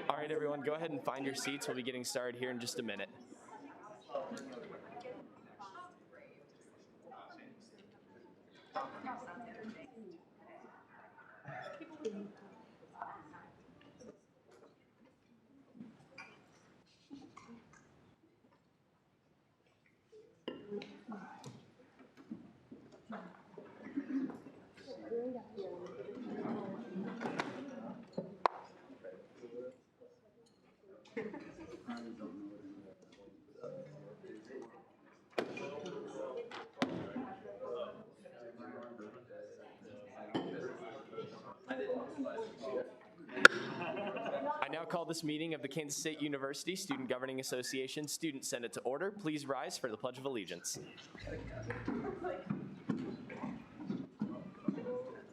All right, everyone, go ahead and find your seats. We'll be getting started here in just a minute. I now call this meeting of the Kansas State University Student Governing Association Student Senate to order. Please rise for the Pledge of Allegiance.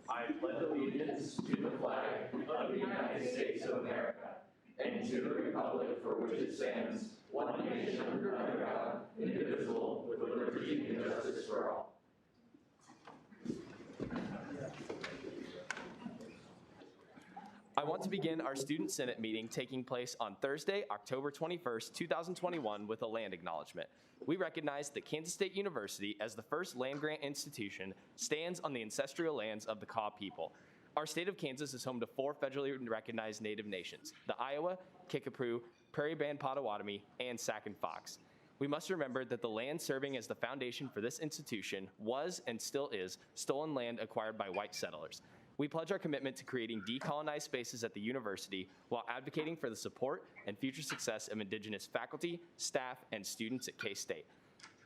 I pledge allegiance to the flag of the United States of America and to the republic for which it stands, one nation under God, indivisible, with liberty and justice for all. I want to begin our Student Senate meeting taking place on Thursday, October 21st, 2021 with a land acknowledgement. We recognize that Kansas State University, as the first land-grant institution, stands on the ancestral lands of the Kaw people. Our state of Kansas is home to 4 federally recognized Native nations: the Iowa, Kickapoo, Prairie Band Potawatomi, and Sac and Fox. We must remember that the land serving as the foundation for this institution was and still is stolen land acquired by white settlers. We pledge our commitment to creating decolonized spaces at the university while advocating for the support and future success of Indigenous faculty, staff, and students at K-State.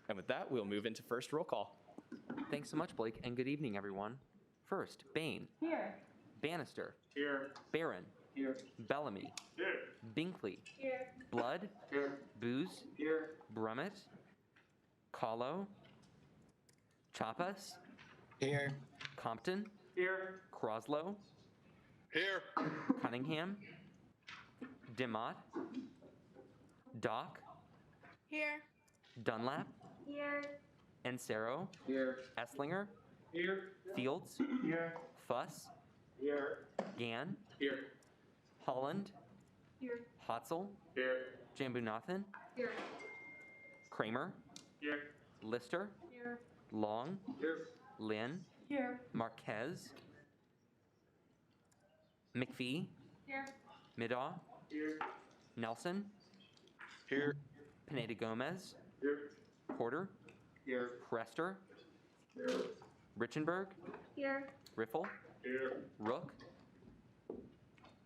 And with that, we'll move into first roll call. Thanks so much, Blake, and good evening, everyone. First, Bain. Here. Bannister. Here. Barron. Here. Bellamy. Here. Binkley. Here. Blood. Here. Booz. Here. Brummett. Kahlo. Chapas. Here. Compton. Here. Croslow. Here. Cunningham. Dimott. Dock. Here. Dunlap. Here. Encero. Here. Esslinger. Here. Fields. Here. Fuss. Here. Gann. Here. Holland. Here. Hotzel. Here. Jambunathan. Here. Kramer. Here. Lister. Here. Long. Here. Lynn. Here. Marquez. McPhee. Here. Middaw. Here. Nelson. Here. Pineda Gomez. Here. Porter. Here. Prester. Here. Richenberg. Here. Riffle. Here. Rook.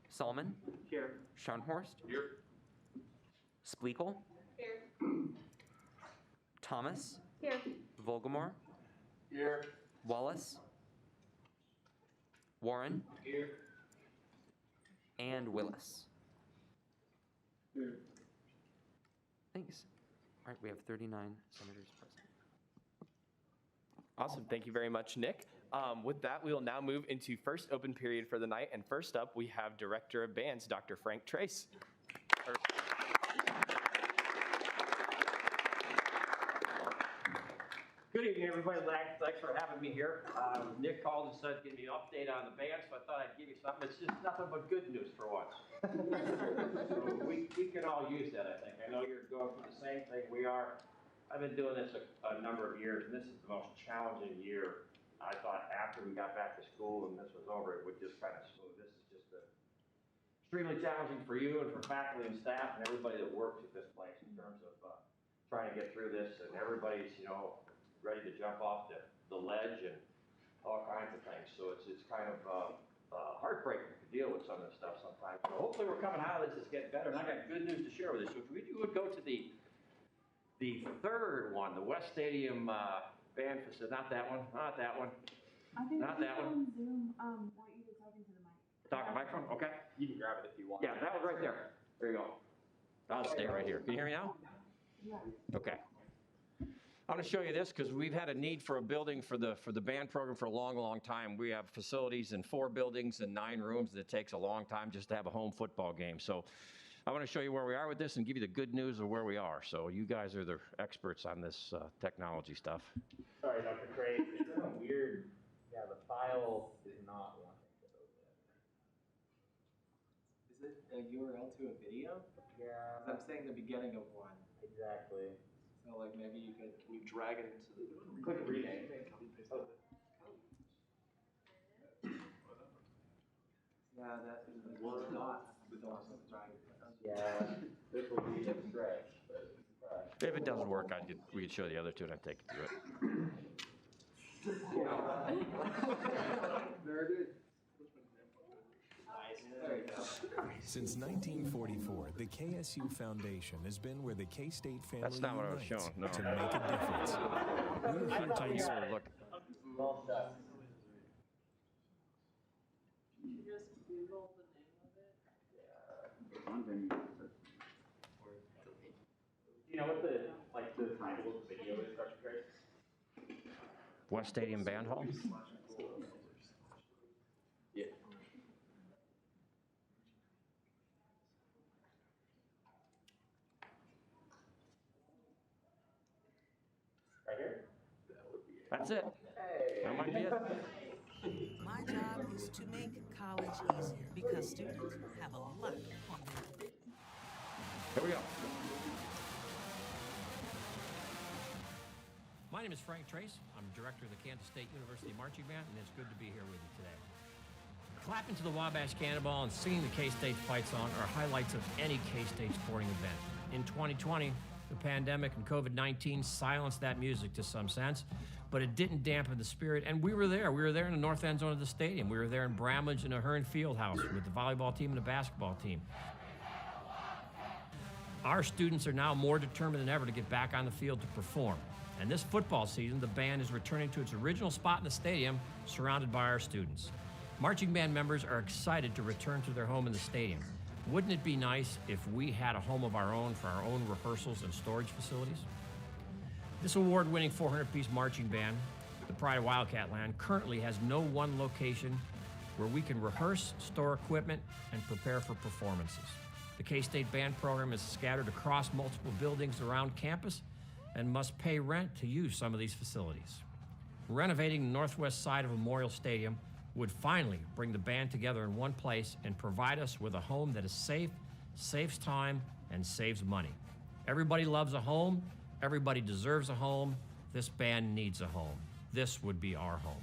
Solomon. Here. Scharnhorst. Here. Spleekel. Here. Thomas. Here. Volgamore. Here. Wallace. Warren. Here. And Willis. Here. Thanks. All right, we have 39 senators present. Awesome. Thank you very much, Nick. With that, we will now move into first open period for the night. And first up, we have Director of Bands, Dr. Frank Trace. Good evening, everybody. Thanks for having me here. Nick called and said, give me an update on the band, so I thought I'd give you something. It's just nothing but good news for once. So we can all use that, I think. I know you're going through the same thing we are. I've been doing this a number of years, and this is the most challenging year. I thought after we got back to school and this was over, it would just kind of smooth. This is just extremely challenging for you and for faculty and staff and everybody that works at this place in terms of trying to get through this, and everybody's, ready to jump off the ledge and all kinds of things. So it's kind of heartbreaking to deal with some of this stuff sometimes. So hopefully we're coming out of this, it's getting better, and I got good news to share with you. So if we would go to the third one, the West Stadium band facility, not that one. I think Not the that people on Zoom want you to talk into the mic. Talk microphone, okay? You can grab it if you want. Yeah, that was right there. There you go. I'll stay right here. Can you hear me now? Yeah. Okay. I want to show you this because we've had a need for a building for the band program for a long, long time. We have facilities in 4 buildings and 9 rooms, and it takes a long time just to have a home football game. So I want to show you where we are with this and give you the good news of where we are. So you guys are the experts on this technology stuff. Sorry, Dr. Craig. It's kind of weird. Yeah, the file is not wanting to open. Is it a URL to a video? Yeah. 'Cause I'm saying the beginning of one. Exactly. So like maybe you could. Can you drag it into the... Click rename. Yeah, that was not. Yeah, this will be a stretch, but try. If it doesn't work, we could show the other two and I'd take it through it. There it is. There you go. Since 1944, the KSU Foundation has been where the K-State family That's not what I was unites showing, no. to make a difference. We're here to inspire. Look. Well done. Just Google the name of it. You know what the title of the video is, Dr. Craig? West Stadium Band Hall? Yeah. That's it. That might be it. My job is to make college easier because students have a lot on their plate. Here we go. My name is Frank Trace. I'm director of the Kansas State University Marching Band, and it's good to be here with you today. Clapping to the Wabash Cannonball and singing the K-State fight song are highlights of any K-State sporting event. In 2020, the pandemic and COVID-19 silenced that music to some sense, but it didn't dampen the spirit, and we were there. We were there in the north end zone of the stadium. We were there in Bramlage and Ahern Fieldhouse with the volleyball team and the basketball team. Our students are now more determined than ever to get back on the field to perform. And this football season, the band is returning to its original spot in the stadium, surrounded by our students. Marching band members are excited to return to their home in the stadium. Wouldn't it be nice if we had a home of our own for our own rehearsals and storage facilities? This award-winning 400-piece marching band, the pride of Wildcat Land, currently has no one location where we can rehearse, store equipment, and prepare for performances. The K-State Band program is scattered across multiple buildings around campus and must pay rent to use some of these facilities. Renovating the northwest side of Memorial Stadium would finally bring the band together in one place and provide us with a home that is safe, saves time, and saves money. Everybody loves a home. Everybody deserves a home. This band needs a home. This would be our home.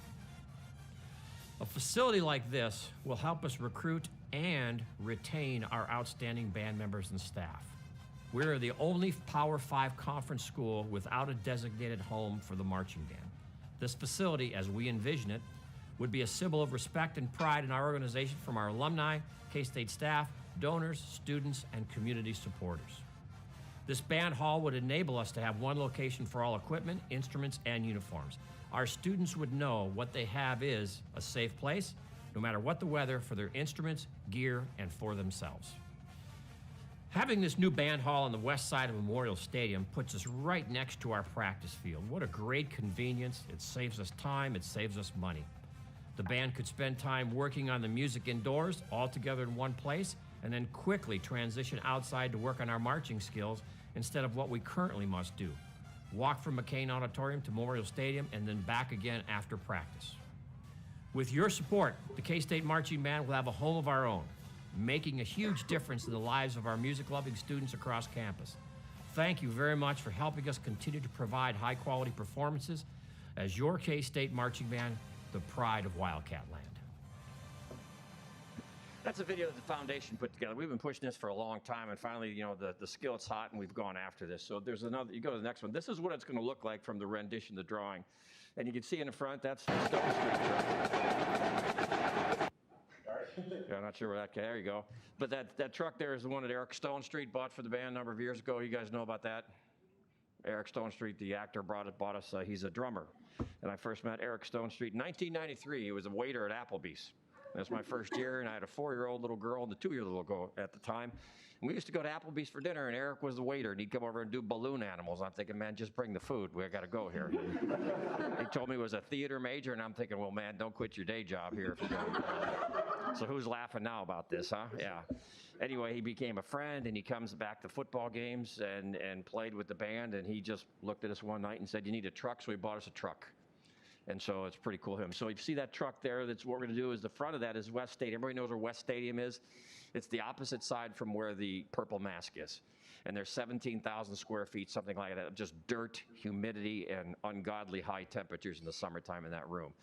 A facility like this will help us recruit and retain our outstanding band members and staff. We're the only Power 5 conference school without a designated home for the marching band. This facility, as we envision it, would be a symbol of respect and pride in our organization from our alumni, K-State staff, donors, students, and community supporters. This band hall would enable us to have one location for all equipment, instruments, and uniforms. Our students would know what they have is a safe place, no matter what the weather, for their instruments, gear, and for themselves. Having this new band hall on the west side of Memorial Stadium puts us right next to our practice field. What a great convenience. It saves us time, it saves us money. The band could spend time working on the music indoors, all together in one place, and then quickly transition outside to work on our marching skills instead of what we currently must do. Walk from McCain Auditorium to Memorial Stadium and then back again after practice. With your support, the K-State Marching Band will have a home of our own, making a huge difference in the lives of our music-loving students across campus. Thank you very much for helping us continue to provide high-quality performances as your K-State Marching Band, the pride of Wildcat Land. That's a video that the foundation put together. We've been pushing this for a long time, and finally, the skillet's hot, and we've gone after this. So there's another, you go to the next one. This is what it's going to look like from the rendition, the drawing. And you can see in the front, that's Stone Street. Yeah, I'm not sure where that, there you go. But that truck there is the one that Eric Stone Street bought for the band a number of years ago. You guys know about that? Eric Stone Street, the actor, bought us. He's a drummer. And I first met Eric Stone Street in 1993. He was a waiter at Applebee's. That's my first year, and I had a 4-year-old little girl and a 2-year-old little girl at the time. And we used to go to Applebee's for dinner, and Eric was the waiter, and he'd come over and do balloon animals. I'm thinking, man, just bring the food. We got to go here. He told me he was a theater major, and I'm thinking, well, man, don't quit your day job here. So who's laughing now about this, huh? Yeah. Anyway, he became a friend, and he comes back to football games and played with the band, and he just looked at us one night and said, you need a truck, so he bought us a truck. And so it's pretty cool of him. So you see that truck there, that's what we're going to do is the front of that is West Stadium. Everybody knows where West Stadium is. It's the opposite side from where the Purple Mask is. And there's 17,000 square feet, something like that, just dirt, humidity, and ungodly high temperatures in the summertime in that room.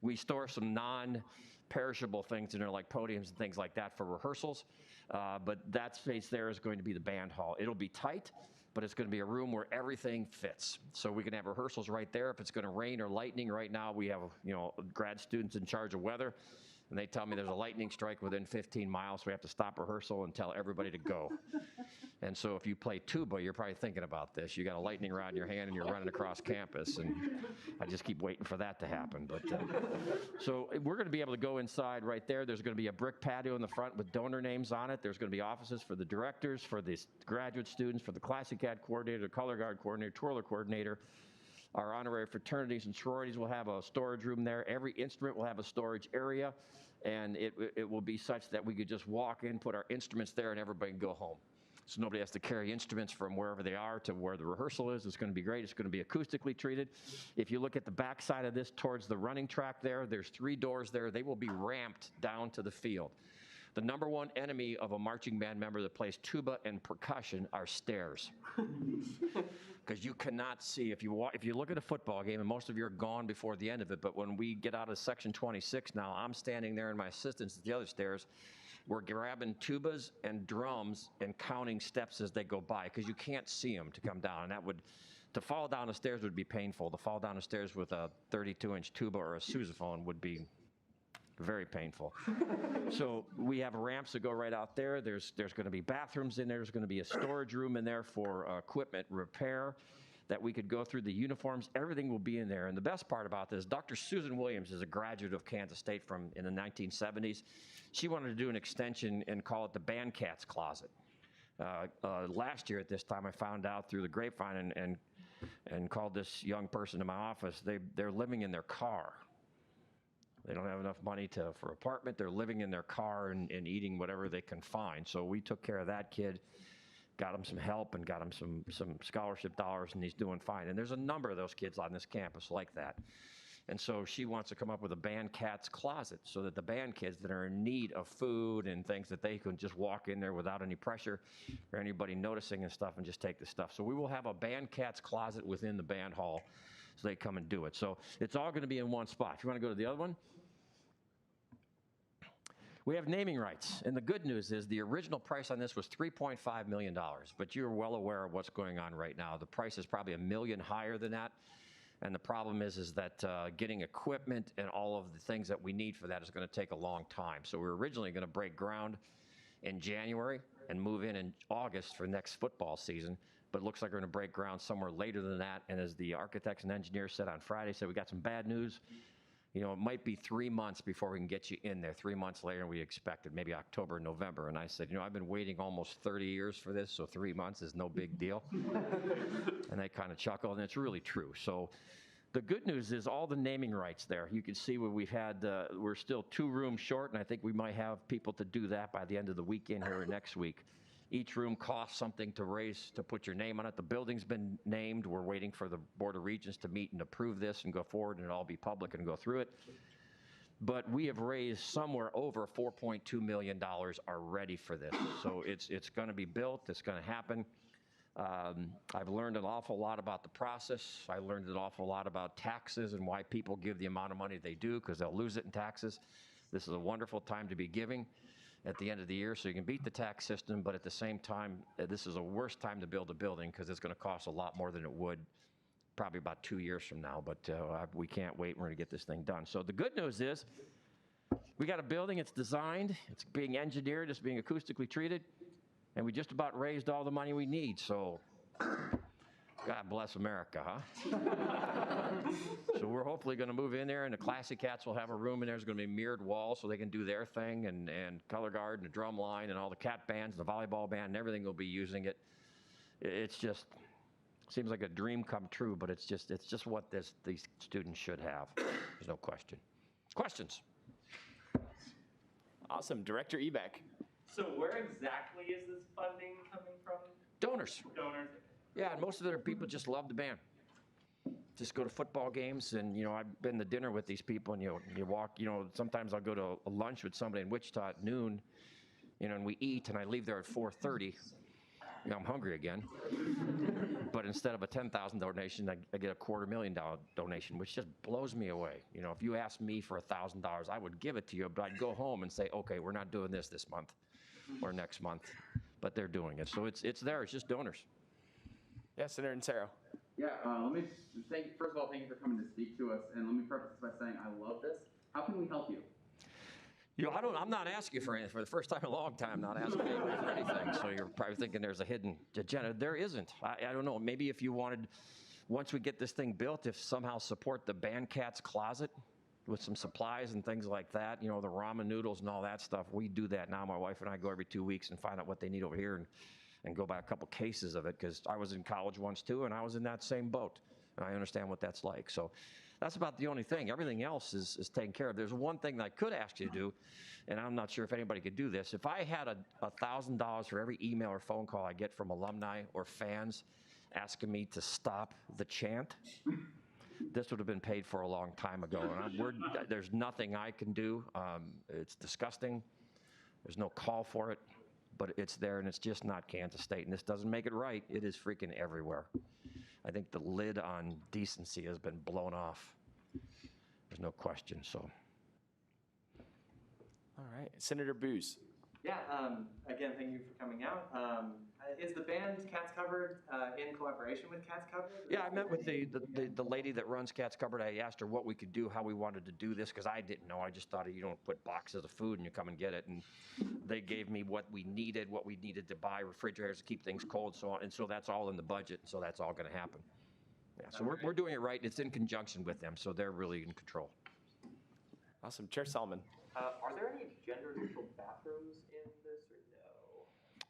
We store some non-perishable things in there, like podiums and things like that for rehearsals. But that space there is going to be the band hall. It'll be tight, but it's going to be a room where everything fits. So we can have rehearsals right there. If it's going to rain or lightning, right now we have, grad students in charge of weather, and they tell me there's a lightning strike within 15 miles, so we have to stop rehearsal and tell everybody to go. And so if you play tuba, you're probably thinking about this. You got a lightning rod in your hand and you're running across campus, and I just keep waiting for that to happen. But so we're going to be able to go inside right there. There's going to be a brick patio in the front with donor names on it. There's going to be offices for the directors, for the graduate students, for the Classic Ad coordinator, the color guard coordinator, twirler coordinator. Our honorary fraternities and sororities will have a storage room there. Every instrument will have a storage area, and it will be such that we could just walk in, put our instruments there, and everybody can go home. so nobody has to carry instruments from wherever they are to where the rehearsal is. It's going to be great. It's going to be acoustically treated. If you look at the back side of this towards the running track there's 3 doors there. They will be ramped down to the field. The number one enemy of a marching band member that plays tuba and percussion are stairs. Because you cannot see, if you look at a football game, and most of you are gone before the end of it, but when we get out of section 26 now, I'm standing there and my assistant's at the other stairs. We're grabbing tubas and drums and counting steps as they go by, because you can't see them to come down. And to fall down the stairs would be painful. To fall down the stairs with a 32-inch tuba or a sousaphone would be very painful. So we have ramps that go right out there. There's going to be bathrooms in there. There's going to be a storage room in there for equipment repair that we could go through. The uniforms, everything will be in there. And the best part about this, Dr. Susan Williams is a graduate of Kansas State in the 1970s. She wanted to do an extension and call it the Band Cats Closet. Last year at this time, I found out through the grapevine and called this young person to my office. They're living in their car. They don't have enough money for apartment. They're living in their car and eating whatever they can find. So we took care of that kid, got him some help and got him some scholarship dollars, and he's doing fine. And there's a number of those kids on this campus like that. And so she wants to come up with a Band Cats Closet so that the band kids that are in need of food and things, that they can just walk in there without any pressure or anybody noticing and stuff and just take the stuff. So we will have a Band Cats Closet within the band hall so they come and do it. So it's all going to be in one spot. If you want to go to the other one. We have naming rights, and the good news is the original price on this was $3.5 million, but you're well aware of what's going on right now. The price is probably $1 million higher than that, and the problem is that getting equipment and all of the things that we need for that is going to take a long time. So we're originally going to break ground in January and move in August for next football season, but it looks like we're going to break ground somewhere later than that, and as the architects and engineers said on Friday, we got some bad news. You know, it might be 3 months before we can get you in there. 3 months later than we expected, maybe October, November. And I said, I've been waiting almost 30 years for this, so 3 months is no big deal. And they kind of chuckled, and it's really true. So the good news is all the naming rights there. You can see where we've had, we're still 2 rooms short, and I think we might have people to do that by the end of the weekend here or next week. Each room costs something to put your name on it. The building's been named. We're waiting for the Board of Regents to meet and approve this and go forward, and it'll all be public and go through it. But we have raised somewhere over $4.2 million already for this. So it's going to be built. It's going to happen. I've learned an awful lot about the process. I learned an awful lot about taxes and why people give the amount of money they do, because they'll lose it in taxes. This is a wonderful time to be giving at the end of the year, so you can beat the tax system, but at the same time, this is a worse time to build a building because it's going to cost a lot more than it would probably about 2 years from now, but we can't wait. We're going to get this thing done. So the good news is we got a building. It's designed. It's being engineered. It's being acoustically treated, and we just about raised all the money we need, so God bless America, huh? So we're hopefully going to move in there, and the Classy Cats will have a room in there. There's going to be mirrored walls so they can do their thing, and color guard and the drum line and all the cat bands, and the volleyball band, and everything will be using it. It's just seems like a dream come true, but it's just what these students should have. There's no question. Questions? Awesome. Director Ebeck. So where exactly is this funding coming from? Donors. Donors. Yeah, and most of it are people just love the band. Just go to football games, and I've been to dinner with these people, and you walk. Sometimes I'll go to a lunch with somebody in Wichita at noon, and we eat, and I leave there at 4:30. I'm hungry again. But instead of a $10,000 donation, I get a $250,000 donation, which just blows me away. If you asked me for $1,000, I would give it to you, but I'd go home and say, okay, we're not doing this month or next month, but they're doing it. So it's there. It's just donors. Yeah, Senator Insero. Yeah, let me first of all, thank you for coming to speak to us, and let me preface this by saying I love this. How can we help you? I'm not asking you for anything. For the first time in a long time, not asking anybody for anything. So you're probably thinking there's a hidden agenda. There isn't. I don't know. Maybe if you wanted, once we get this thing built, if somehow support the Band Cats Closet with some supplies and things like that, the ramen noodles and all that stuff. We do that now. My wife and I go every 2 weeks and find out what they need over here and go buy a couple cases of it, because I was in college once too, and I was in that same boat, and I understand what that's like. So That's about the only thing. Everything else is taken care of. There's one thing that I could ask you to do, and I'm not sure if anybody could do this. If I had $1,000 for every email or phone call I get from alumni or fans asking me to stop the chant, this would have been paid for a long time ago. And there's nothing I can do. It's disgusting. There's no call for it, but it's there, and it's just not Kansas State. And this doesn't make it right. It is freaking everywhere. I think the lid on decency has been blown off. There's no question, so. All right, Senator Booz. Yeah, again, thank you for coming out. Is the band Cats Covered in collaboration with Cats Covered? Yeah, I met with the lady that runs Cats Cupboard. I asked her what we could do, how we wanted to do this, because I didn't know. I just thought you don't put boxes of food and you come and get it. And they gave me what we needed to buy, refrigerators to keep things cold, so on. And so that's all in the budget, and so that's all going to happen. Yeah, so we're doing it right. It's in conjunction with them, so they're really in control. Awesome. Chair Solomon. Are there any gender-neutral bathrooms in this, or no?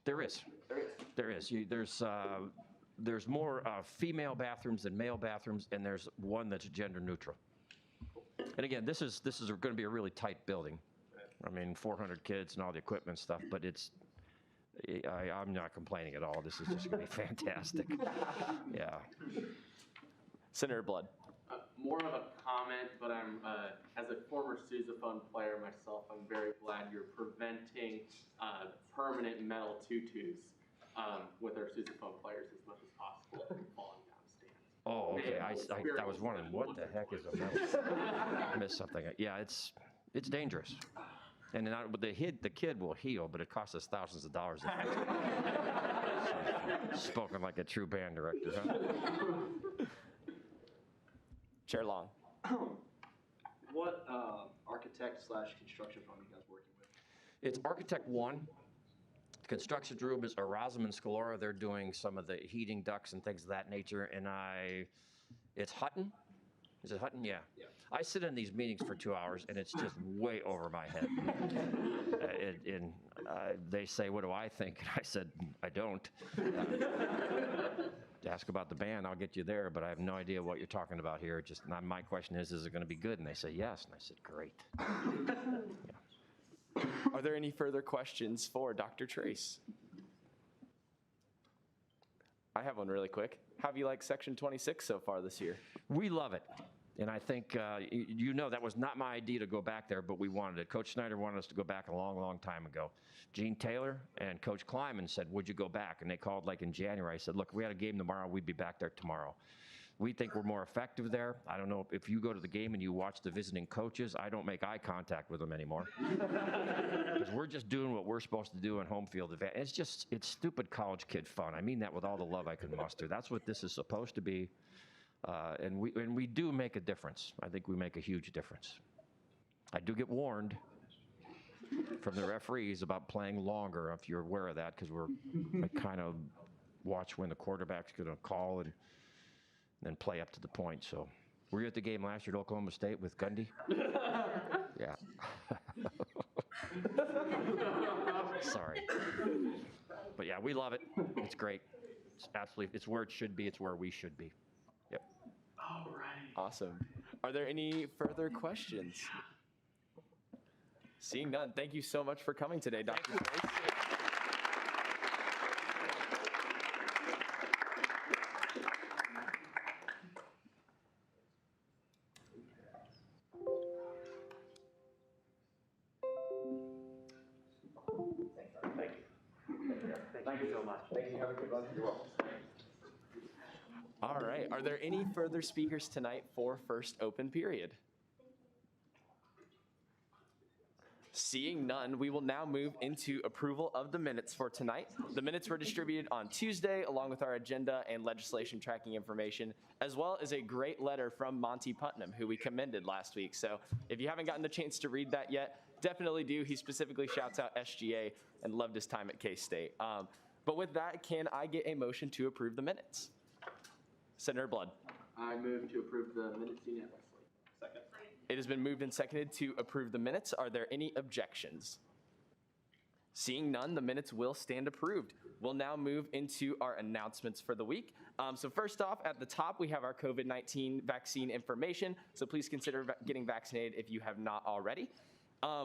There is. There is. There's more female bathrooms than male bathrooms, and there's one that's gender neutral. And again, this is going to be a really tight building. I mean, 400 kids and all the equipment stuff, but I'm not complaining at all. This is just going to be fantastic. Yeah. Senator Blood. More of a comment, but I'm, as a former sousaphone player myself, I'm very glad you're preventing permanent metal tutus with our sousaphone players as much as possible from falling down stands. Oh, okay. I was wondering, what the heck is a metal? I missed something. Yeah, it's dangerous. And the kid will heal, but it costs us thousands of dollars. Spoken like a true band director, huh? Chair Long. What architect/construction firm are you guys working with? It's Architect One. The construction group is Erasmus and Scalora. They're doing some of the heating ducts and things of that nature. And it's Hutton. Is it Hutton? Yeah. I sit in these meetings for 2 hours, and it's just way over my head. They say, "What do I think?" And I said, "I don't." Ask about the band, I'll get you there, but I have no idea what you're talking about here. Just my question is it going to be good? And they say yes, and I said, great. Yeah. Are there any further questions for Dr. Trace? I have one really quick. How have you liked Section 26 so far this year? We love it. And I think, that was not my idea to go back there, but we wanted it. Coach Snyder wanted us to go back a long, long time ago. Gene Taylor and Coach Kleiman said, would you go back? And they called like in January. I said, look, if we had a game tomorrow, we'd be back there tomorrow. We think we're more effective there. I don't know if you go to the game and you watch the visiting coaches, I don't make eye contact with them anymore. Because we're just doing what we're supposed to do in home field advantage. It's stupid college kid fun. I mean that with all the love I can muster. That's what this is supposed to be. And we do make a difference. I think we make a huge difference. I do get warned from the referees about playing longer, if you're aware of that, because I kind of watch when the quarterback's going to call and then play up to the point. So, were you at the game last year at Oklahoma State with Gundy? Yeah. Sorry. But yeah, we love it. It's great. It's absolutely, it's where it should be. It's where we should be. Yep. All right. Awesome. Are there any further questions? Seeing none, thank you so much for coming today, Dr. Trace. Thank you so much. Thank you. Have a good one. You're welcome. All right. Are there any further speakers tonight for first open period? Seeing none, we will now move into approval of the minutes for tonight. The minutes were distributed on Tuesday, along with our agenda and legislation tracking information, as well as a great letter from Monty Putnam, who we commended last week. So if you haven't gotten the chance to read that yet, definitely do. He specifically shouts out SGA and loved his time at K-State. But with that, can I get a motion to approve the minutes? Senator Blood. I move to approve the minutes unanimously. Second. It has been moved and seconded to approve the minutes. Are there any objections? Seeing none, the minutes will stand approved. We'll now move into our announcements for the week. So first off, at the top, we have our COVID-19 vaccine information. So please consider getting vaccinated if you have not already.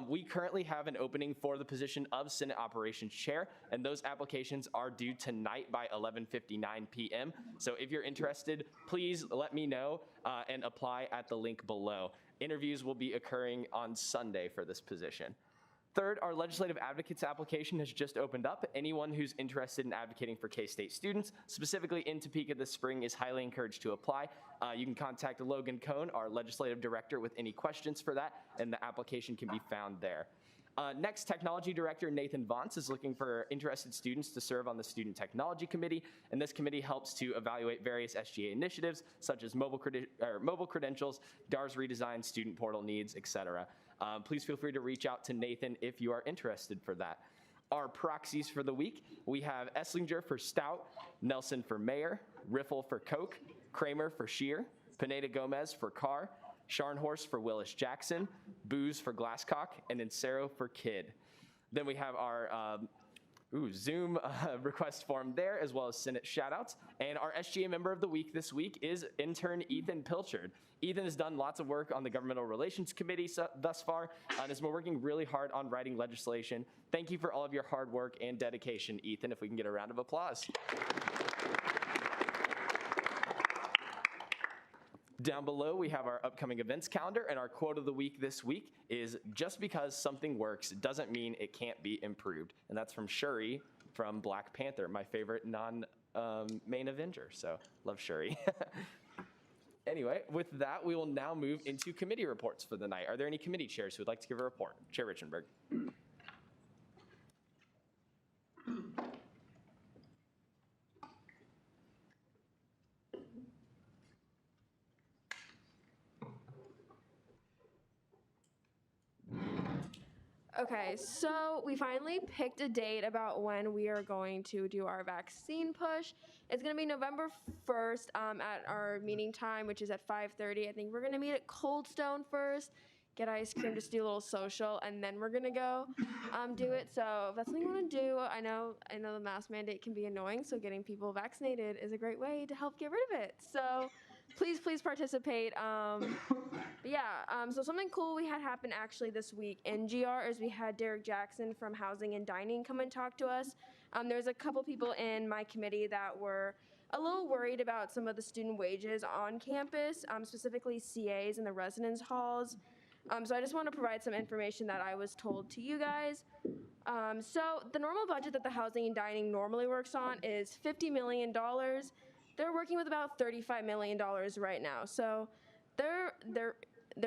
We currently have an opening for the position of Senate Operations Chair, and those applications are due tonight by 11:59 p.m. So if you're interested, please let me know and apply at the link below. Interviews will be occurring on Sunday for this position. Third, our legislative advocates application has just opened up. Anyone who's interested in advocating for K-State students, specifically in Topeka this spring, is highly encouraged to apply. You can contact Logan Cohn, our legislative director, with any questions for that, and the application can be found there. Next, Technology Director Nathan Vance is looking for interested students to serve on the Student Technology Committee, and this committee helps to evaluate various SGA initiatives, such as mobile credentials, DARS redesign, student portal needs, etc. Please feel free to reach out to Nathan if you are interested for that. Our proxies for the week, we have Esslinger for Stout, Nelson for Mayor, Riffle for Coke, Kramer for Shear, Pineda Gomez for Carr, Scharnhorst for Willis Jackson, Booze for Glasscock, and Insero for Kid. Then we have our Zoom request form there, as well as Senate shoutouts. And our SGA member of the week this week is intern Ethan Pilchard. Ethan has done lots of work on the Governmental Relations Committee thus far and has been working really hard on writing legislation. Thank you for all of your hard work and dedication, Ethan, if we can get a round of applause. Down below, we have our upcoming events calendar, and our quote of the week this week is, "Just because something works doesn't mean it can't be improved." And that's from Shuri from Black Panther, my favorite non-main Avenger, so love Shuri. Anyway, with that, we will now move into committee reports for the night. Are there any committee chairs who would like to give a report? Chair Richenberg. Okay, so we finally picked a date about when we are going to do our vaccine push. It's going to be November 1st at our meeting time, which is at 5:30. I think we're going to meet at Cold Stone first, get ice cream, just do a little social, and then we're going to go do it. So if that's something you want to do, I know the mask mandate can be annoying, so getting people vaccinated is a great way to help get rid of it. So please participate. But yeah, so something cool we had happen actually this week in GR is we had Derek Jackson from Housing and Dining come and talk to us. There's a couple people in my committee that were a little worried about some of the student wages on campus, specifically CAs and the residence halls. So I just want to provide some information that I was told to you guys. So the normal budget that the Housing and Dining normally works on is $50 million. They're working with about $35 million right now. So they're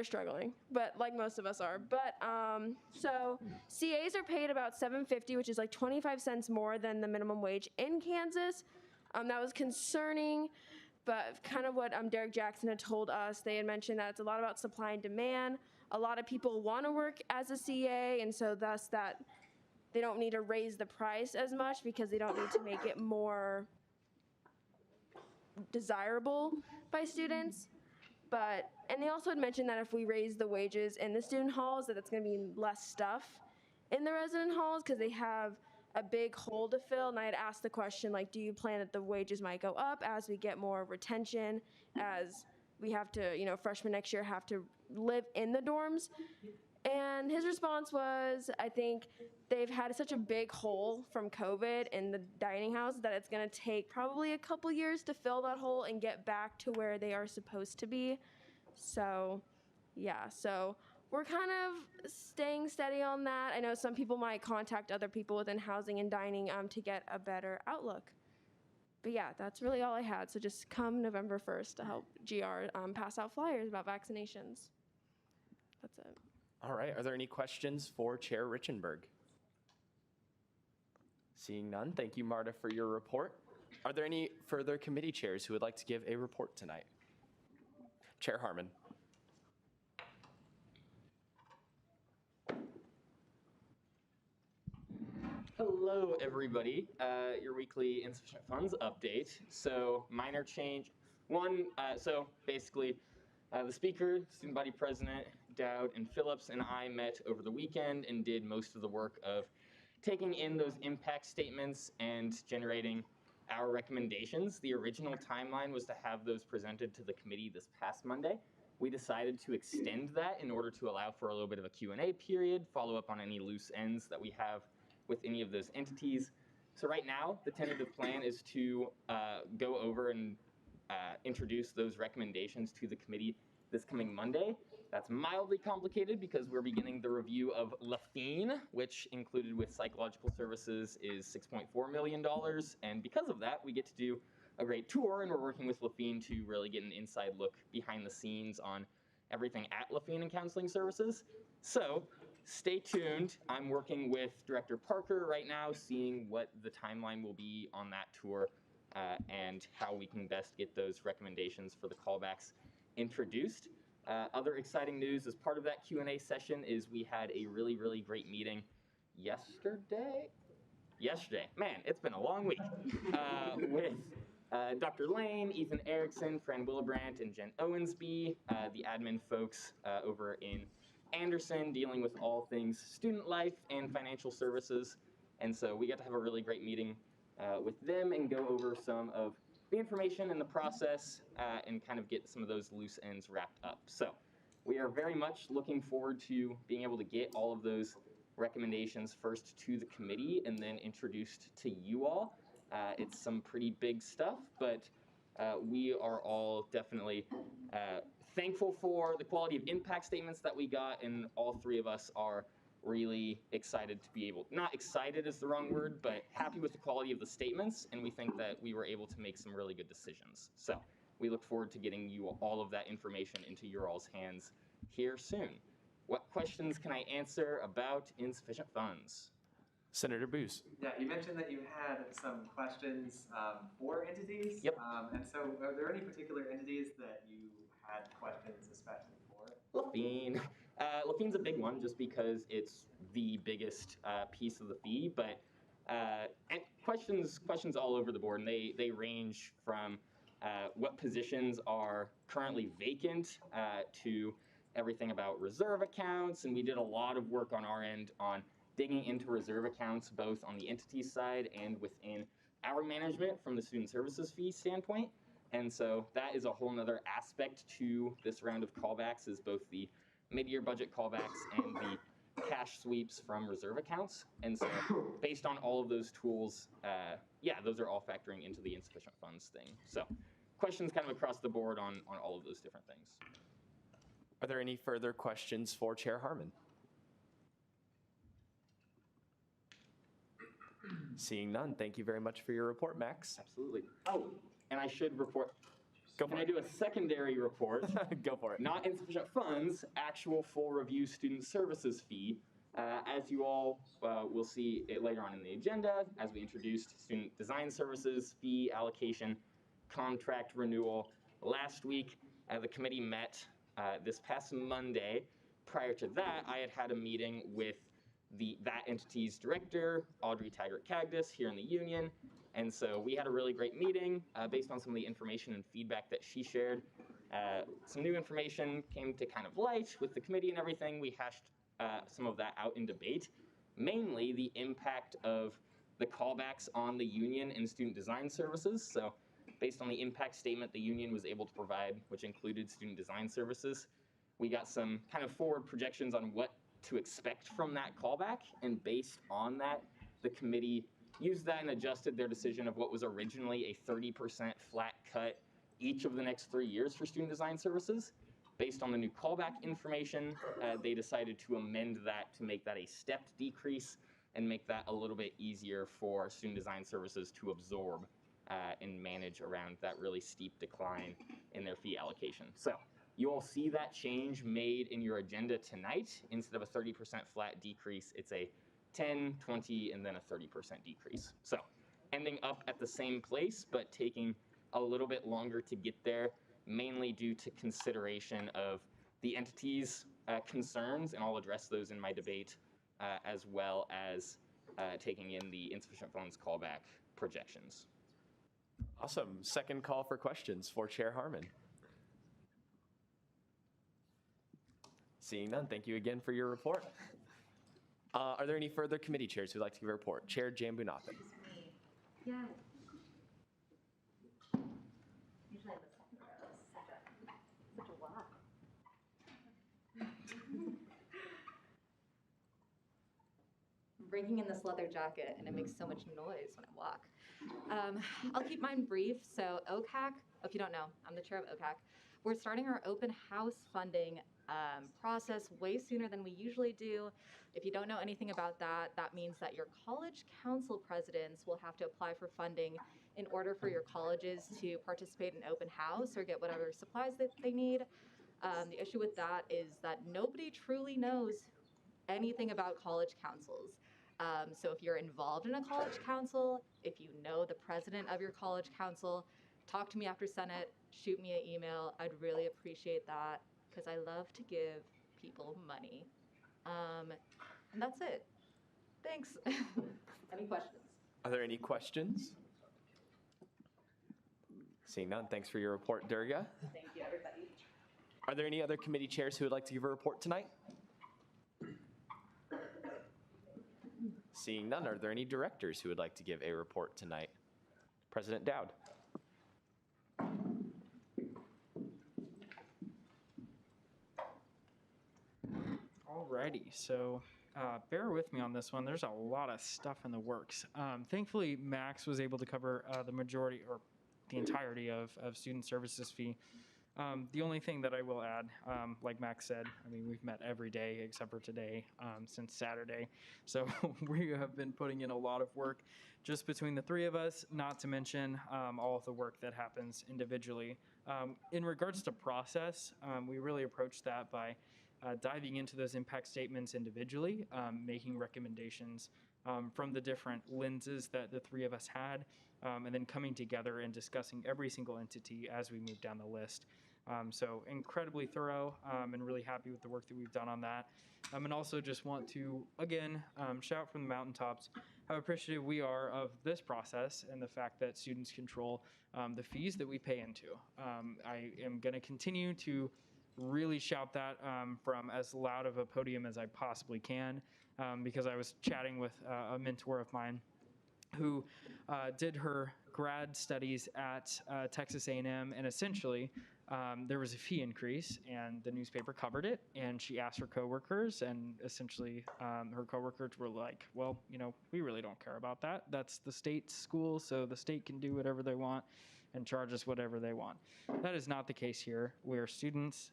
struggling, but like most of us are. But so CAs are paid about $7.50, which is like 25 cents more than the minimum wage in Kansas. That was concerning, but kind of what Derek Jackson had told us. They had mentioned that it's a lot about supply and demand. A lot of people want to work as a CA, and so thus that they don't need to raise the price as much because they don't need to make it more desirable by students. And they also had mentioned that if we raise the wages in the student halls, that it's going to be less stuff in the resident halls because they have a big hole to fill. And I had asked the question, like, do you plan that the wages might go up as we get more retention, as we have to, freshmen next year have to live in the dorms? And his response was, I think they've had such a big hole from COVID in the dining house that it's going to take probably a couple years to fill that hole and get back to where they are supposed to be. So, yeah, so we're kind of staying steady on that. I know some people might contact other people within Housing and Dining to get a better outlook. But yeah, that's really all I had. So just come November 1st to help GR pass out flyers about vaccinations. That's it. All right, are there any questions for Chair Richenberg? Seeing none, thank you, Marta, for your report. Are there any further committee chairs who would like to give a report tonight? Chair Harmon. Hello, everybody. Your weekly insufficient funds update. So minor change. One, so basically, the speaker, student body president, Dowd and Phillips, and I met over the weekend and did most of the work of taking in those impact statements and generating our recommendations. The original timeline was to have those presented to the committee this past Monday. We decided to extend that in order to allow for a little bit of a Q&A period, follow up on any loose ends that we have with any of those entities. So right now, the tentative plan is to go over and introduce those recommendations to the committee this coming Monday. That's mildly complicated because we're beginning the review of Lafine, which included with psychological services is $6.4 million. And because of that, we get to do a great tour, and we're working with Lafine to really get an inside look behind the scenes on everything at Lafine and counseling services. So stay tuned. I'm working with Director Parker right now, seeing what the timeline will be on that tour and how we can best get those recommendations for the callbacks introduced. Other exciting news as part of that Q&A session is we had a really, really great meeting yesterday. Man, it's been a long week. With Dr. Lane, Ethan Erickson, Fran Willebrandt, and Jen Owensby, the admin folks over in Anderson, dealing with all things student life and financial services. And so we got to have a really great meeting with them and go over some of the information and the process and kind of get some of those loose ends wrapped up. So we are very much looking forward to being able to get all of those recommendations first to the committee and then introduced to you all. It's some pretty big stuff, but we are all definitely thankful for the quality of impact statements that we got, and all three of us are really excited to be able, not excited is the wrong word, but happy with the quality of the statements, and we think that we were able to make some really good decisions. So we look forward to getting you all of that information into your all's hands here soon. What questions can I answer about insufficient funds? Senator Booz. Yeah, you mentioned that you had some questions for entities. Yep. And so are there any particular entities that you had questions especially for? Lafine. Lafine's a big one just because it's the biggest piece of the fee, but and questions all over the board, and they range from what positions are currently vacant to everything about reserve accounts, and we did a lot of work on our end on digging into reserve accounts, both on the entity side and within our management from the student services fee standpoint. And so that is a whole nother aspect to this round of callbacks, is both the mid-year budget callbacks and the cash sweeps from reserve accounts. And so based on all of those tools, yeah, those are all factoring into the insufficient funds thing. So questions kind of across the board on all of those different things. Are there any further questions for Chair Harmon? Seeing none, thank you very much for your report, Max. Absolutely. Oh, and I should report. Go for Can it. I do a secondary report? Go for it. Not insufficient funds, actual full review student services fee. As you all will see it later on in the agenda, as we introduced student design services fee allocation contract renewal last week, the committee met this past Monday. Prior to that, I had a meeting with that entity's director, Audrey Taggart-Cagdis, here in the union. And so we had a really great meeting based on some of the information and feedback that she shared. Some new information came to kind of light with the committee and everything. We hashed some of that out in debate, mainly the impact of the callbacks on the union and student design services. So based on the impact statement the union was able to provide, which included student design services, we got some kind of forward projections on what to expect from that callback, and based on that, the committee used that and adjusted their decision of what was originally a 30% flat cut each of the next 3 years for student design services. Based on the new callback information, they decided to amend that to make that a stepped decrease and make that a little bit easier for student design services to absorb and manage around that really steep decline in their fee allocation. So you all see that change made in your agenda tonight. Instead of a 30% flat decrease, it's a 10, 20, and then a 30% decrease. So ending up at the same place, but taking a little bit longer to get there, mainly due to consideration of the entity's concerns, and I'll address those in my debate, as well as taking in the insufficient funds callback projections. Awesome. Second call for questions for Chair Harmon. Seeing none, thank you again for your report. Are there any further committee chairs who'd like to give a report? Chair Jambunathan. Yeah. Usually I'm the second row. Such a lot. I'm breaking in this leather jacket and it makes so much noise when I walk. I'll keep mine brief. So OCAC, if you don't know, I'm the chair of OCAC. We're starting our open house funding process way sooner than we usually do. If you don't know anything about that, that means that your college council presidents will have to apply for funding in order for your colleges to participate in open house or get whatever supplies that they need. The issue with that is that nobody truly knows anything about college councils. So if you're involved in a college council, if you know the president of your college council, talk to me after Senate, shoot me an email. I'd really appreciate that because I love to give people money. And that's it. Thanks. Any questions? Are there any questions? Seeing none, thanks for your report, Durga. Thank you, everybody. Are there any other committee chairs who would like to give a report tonight? Seeing none, are there any directors who would like to give a report tonight? President Dowd. Alrighty, so bear with me on this one. There's a lot of stuff in the works. Thankfully, Max was able to cover the majority or the entirety of student services fee. The only thing that I will add, like Max said, I mean, we've met every day except for today since Saturday. So we have been putting in a lot of work just between the three of us, not to mention all of the work that happens individually. In regards to process, we really approach that by diving into those impact statements individually, making recommendations from the different lenses that the three of us had, and then coming together and discussing every single entity as we move down the list. So incredibly thorough and really happy with the work that we've done on that. And also just want to, again, shout from the mountaintops how appreciative we are of this process and the fact that students control the fees that we pay into. I am going to continue to really shout that from as loud of a podium as I possibly can because I was chatting with a mentor of mine who did her grad studies at Texas A&M, and essentially there was a fee increase and the newspaper covered it, and she asked her coworkers, and essentially her coworkers were like, well, you know, we really don't care about that. That's the state school, so the state can do whatever they want and charge us whatever they want. That is not the case here. We're students.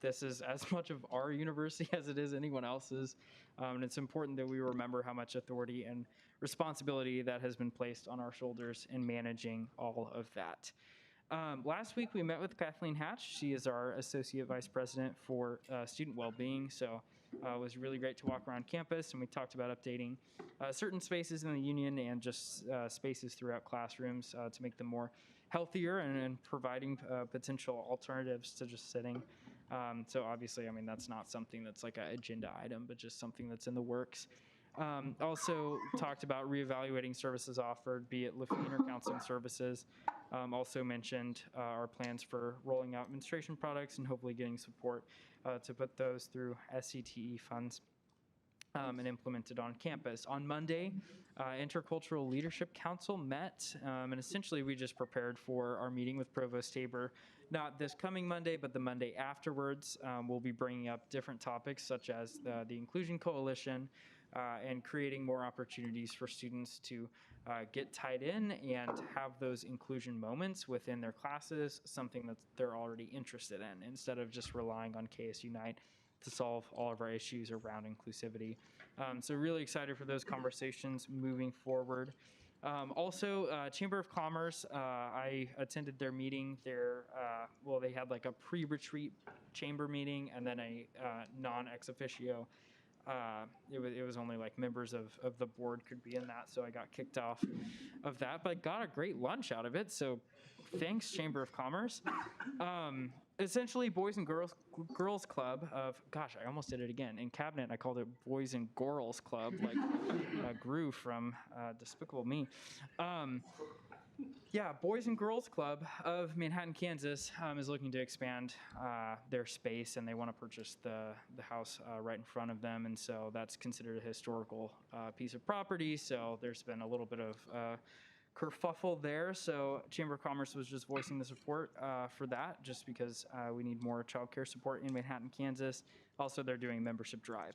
This is as much of our university as it is anyone else's. And it's important that we remember how much authority and responsibility that has been placed on our shoulders in managing all of that. Last week we met with Kathleen Hatch. She is our Associate Vice President for Student Wellbeing. So it was really great to walk around campus, and we talked about updating certain spaces in the union and just spaces throughout classrooms to make them more healthier and providing potential alternatives to just sitting. So obviously, I mean, that's not something that's like an agenda item, but just something that's in the works. Also talked about reevaluating services offered, be it lifting or counseling services. Also mentioned our plans for rolling out menstruation products and hopefully getting support to put those through SCTE funds and implemented on campus. On Monday, Intercultural Leadership Council met, and essentially we just prepared for our meeting with Provost Tabor. Not this coming Monday, but the Monday afterwards. We'll be bringing up different topics such as the Inclusion Coalition, and creating more opportunities for students to get tied in and have those inclusion moments within their classes, something that they're already interested in, instead of just relying on KS Unite to solve all of our issues around inclusivity. So really excited for those conversations moving forward. Also, Chamber of Commerce, I attended their meeting. Well, they had like a pre-retreat chamber meeting and then a non-ex officio. It was only like members of the board could be in that, so I got kicked off of that, but got a great lunch out of it, so thanks, Chamber of Commerce. essentially Boys and Girls Club of, gosh, I almost did it again. In cabinet, I called it Boys and Girls Club, like Gru from Despicable Me. Yeah, Boys and Girls Club of Manhattan, Kansas is looking to expand their space, and they want to purchase the house right in front of them, and so that's considered a historical piece of property, so there's been a little bit of kerfuffle there, so Chamber of Commerce was just voicing the support for that, just because we need more childcare support in Manhattan, Kansas. Also, they're doing a membership drive.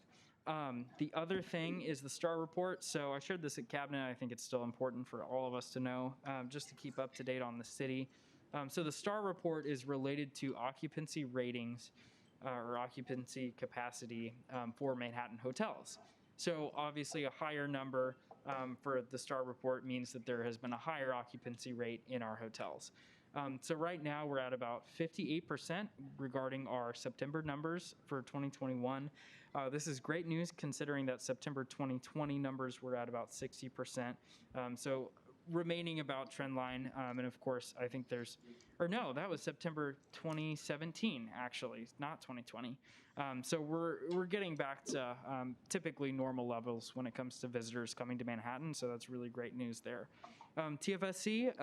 The other thing is the STAR report. So I shared this at Cabinet. I think it's still important for all of us to know, just to keep up to date on the city. So the STAR report is related to occupancy ratings or occupancy capacity for Manhattan hotels. So obviously a higher number for the STAR report means that there has been a higher occupancy rate in our hotels. So right now we're at about 58% regarding our September numbers for 2021. This is great news considering that September 2020 numbers were at about 60%. So remaining about trend line. And of course, I think there's, or no, that was September 2017, actually, not 2020. So we're getting back to typically normal levels when it comes to visitors coming to Manhattan. So that's really great news there. TFSC,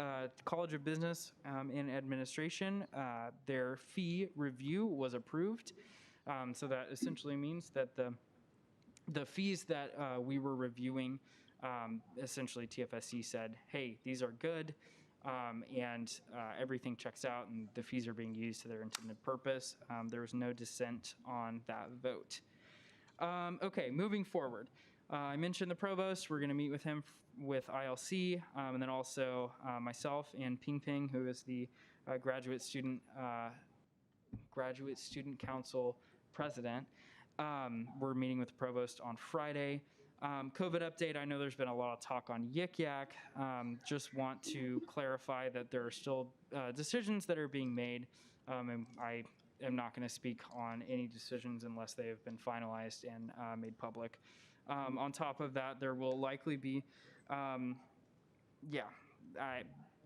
College of Business and Administration, their fee review was approved. So that essentially means that the fees that we were reviewing, essentially TFSC said, hey, these are good, and everything checks out, and the fees are being used to their intended purpose. There was no dissent on that vote. Okay, moving forward. I mentioned the provost. We're going to meet with him with ILC, and then also myself and Ping Ping, who is the Graduate Student Council president. We're meeting with the provost on Friday. COVID update, I know there's been a lot of talk on Yik Yak. Just want to clarify that there are still decisions that are being made, and I am not going to speak on any decisions unless they have been finalized and made public. On top of that, there will likely be,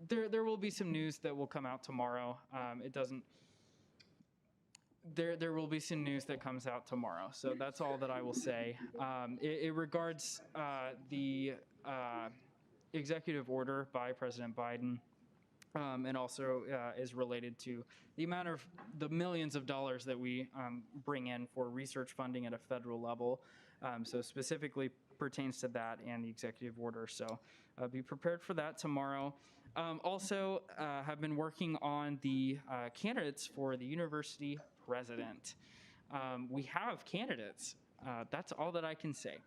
there will be some news that will come out tomorrow. There will be some news that comes out tomorrow. So that's all that I will say. It regards the executive order by President Biden, and also is related to the amount of the millions of dollars that we bring in for research funding at a federal level. So specifically pertains to that and the executive order. So be prepared for that tomorrow. Also have been working on the candidates for the university president. We have candidates. That's all that I can say.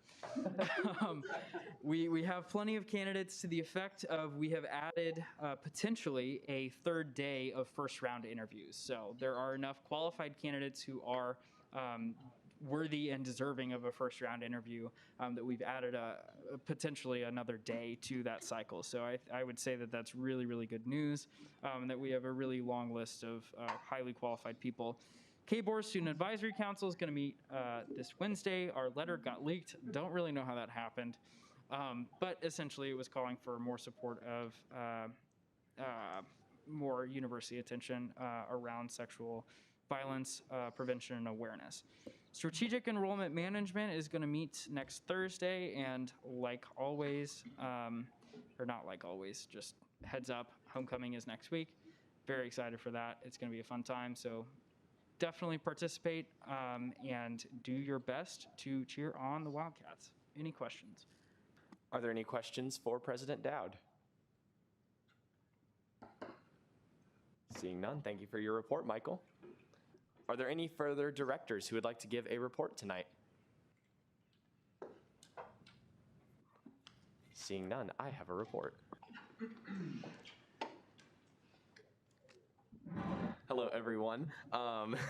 We have plenty of candidates to the effect of we have added potentially a third day of first round interviews. So there are enough qualified candidates who are worthy and deserving of a first round interview that we've added potentially another day to that cycle. So I would say that that's really, really good news, that we have a really long list of highly qualified people. KBOR Student Advisory Council is going to meet this Wednesday. Our letter got leaked. Don't really know how that happened. But essentially it was calling for more support of more university attention around sexual violence prevention and awareness. Strategic Enrollment Management is going to meet next Thursday, and like always, or not like always, just heads up, homecoming is next week. Very excited for that. It's going to be a fun time, so definitely participate and do your best to cheer on the Wildcats. Any questions? Are there any questions for President Dowd? Seeing none, thank you for your report, Michael. Are there any further directors who would like to give a report tonight? Seeing none, I have a report. Hello, everyone.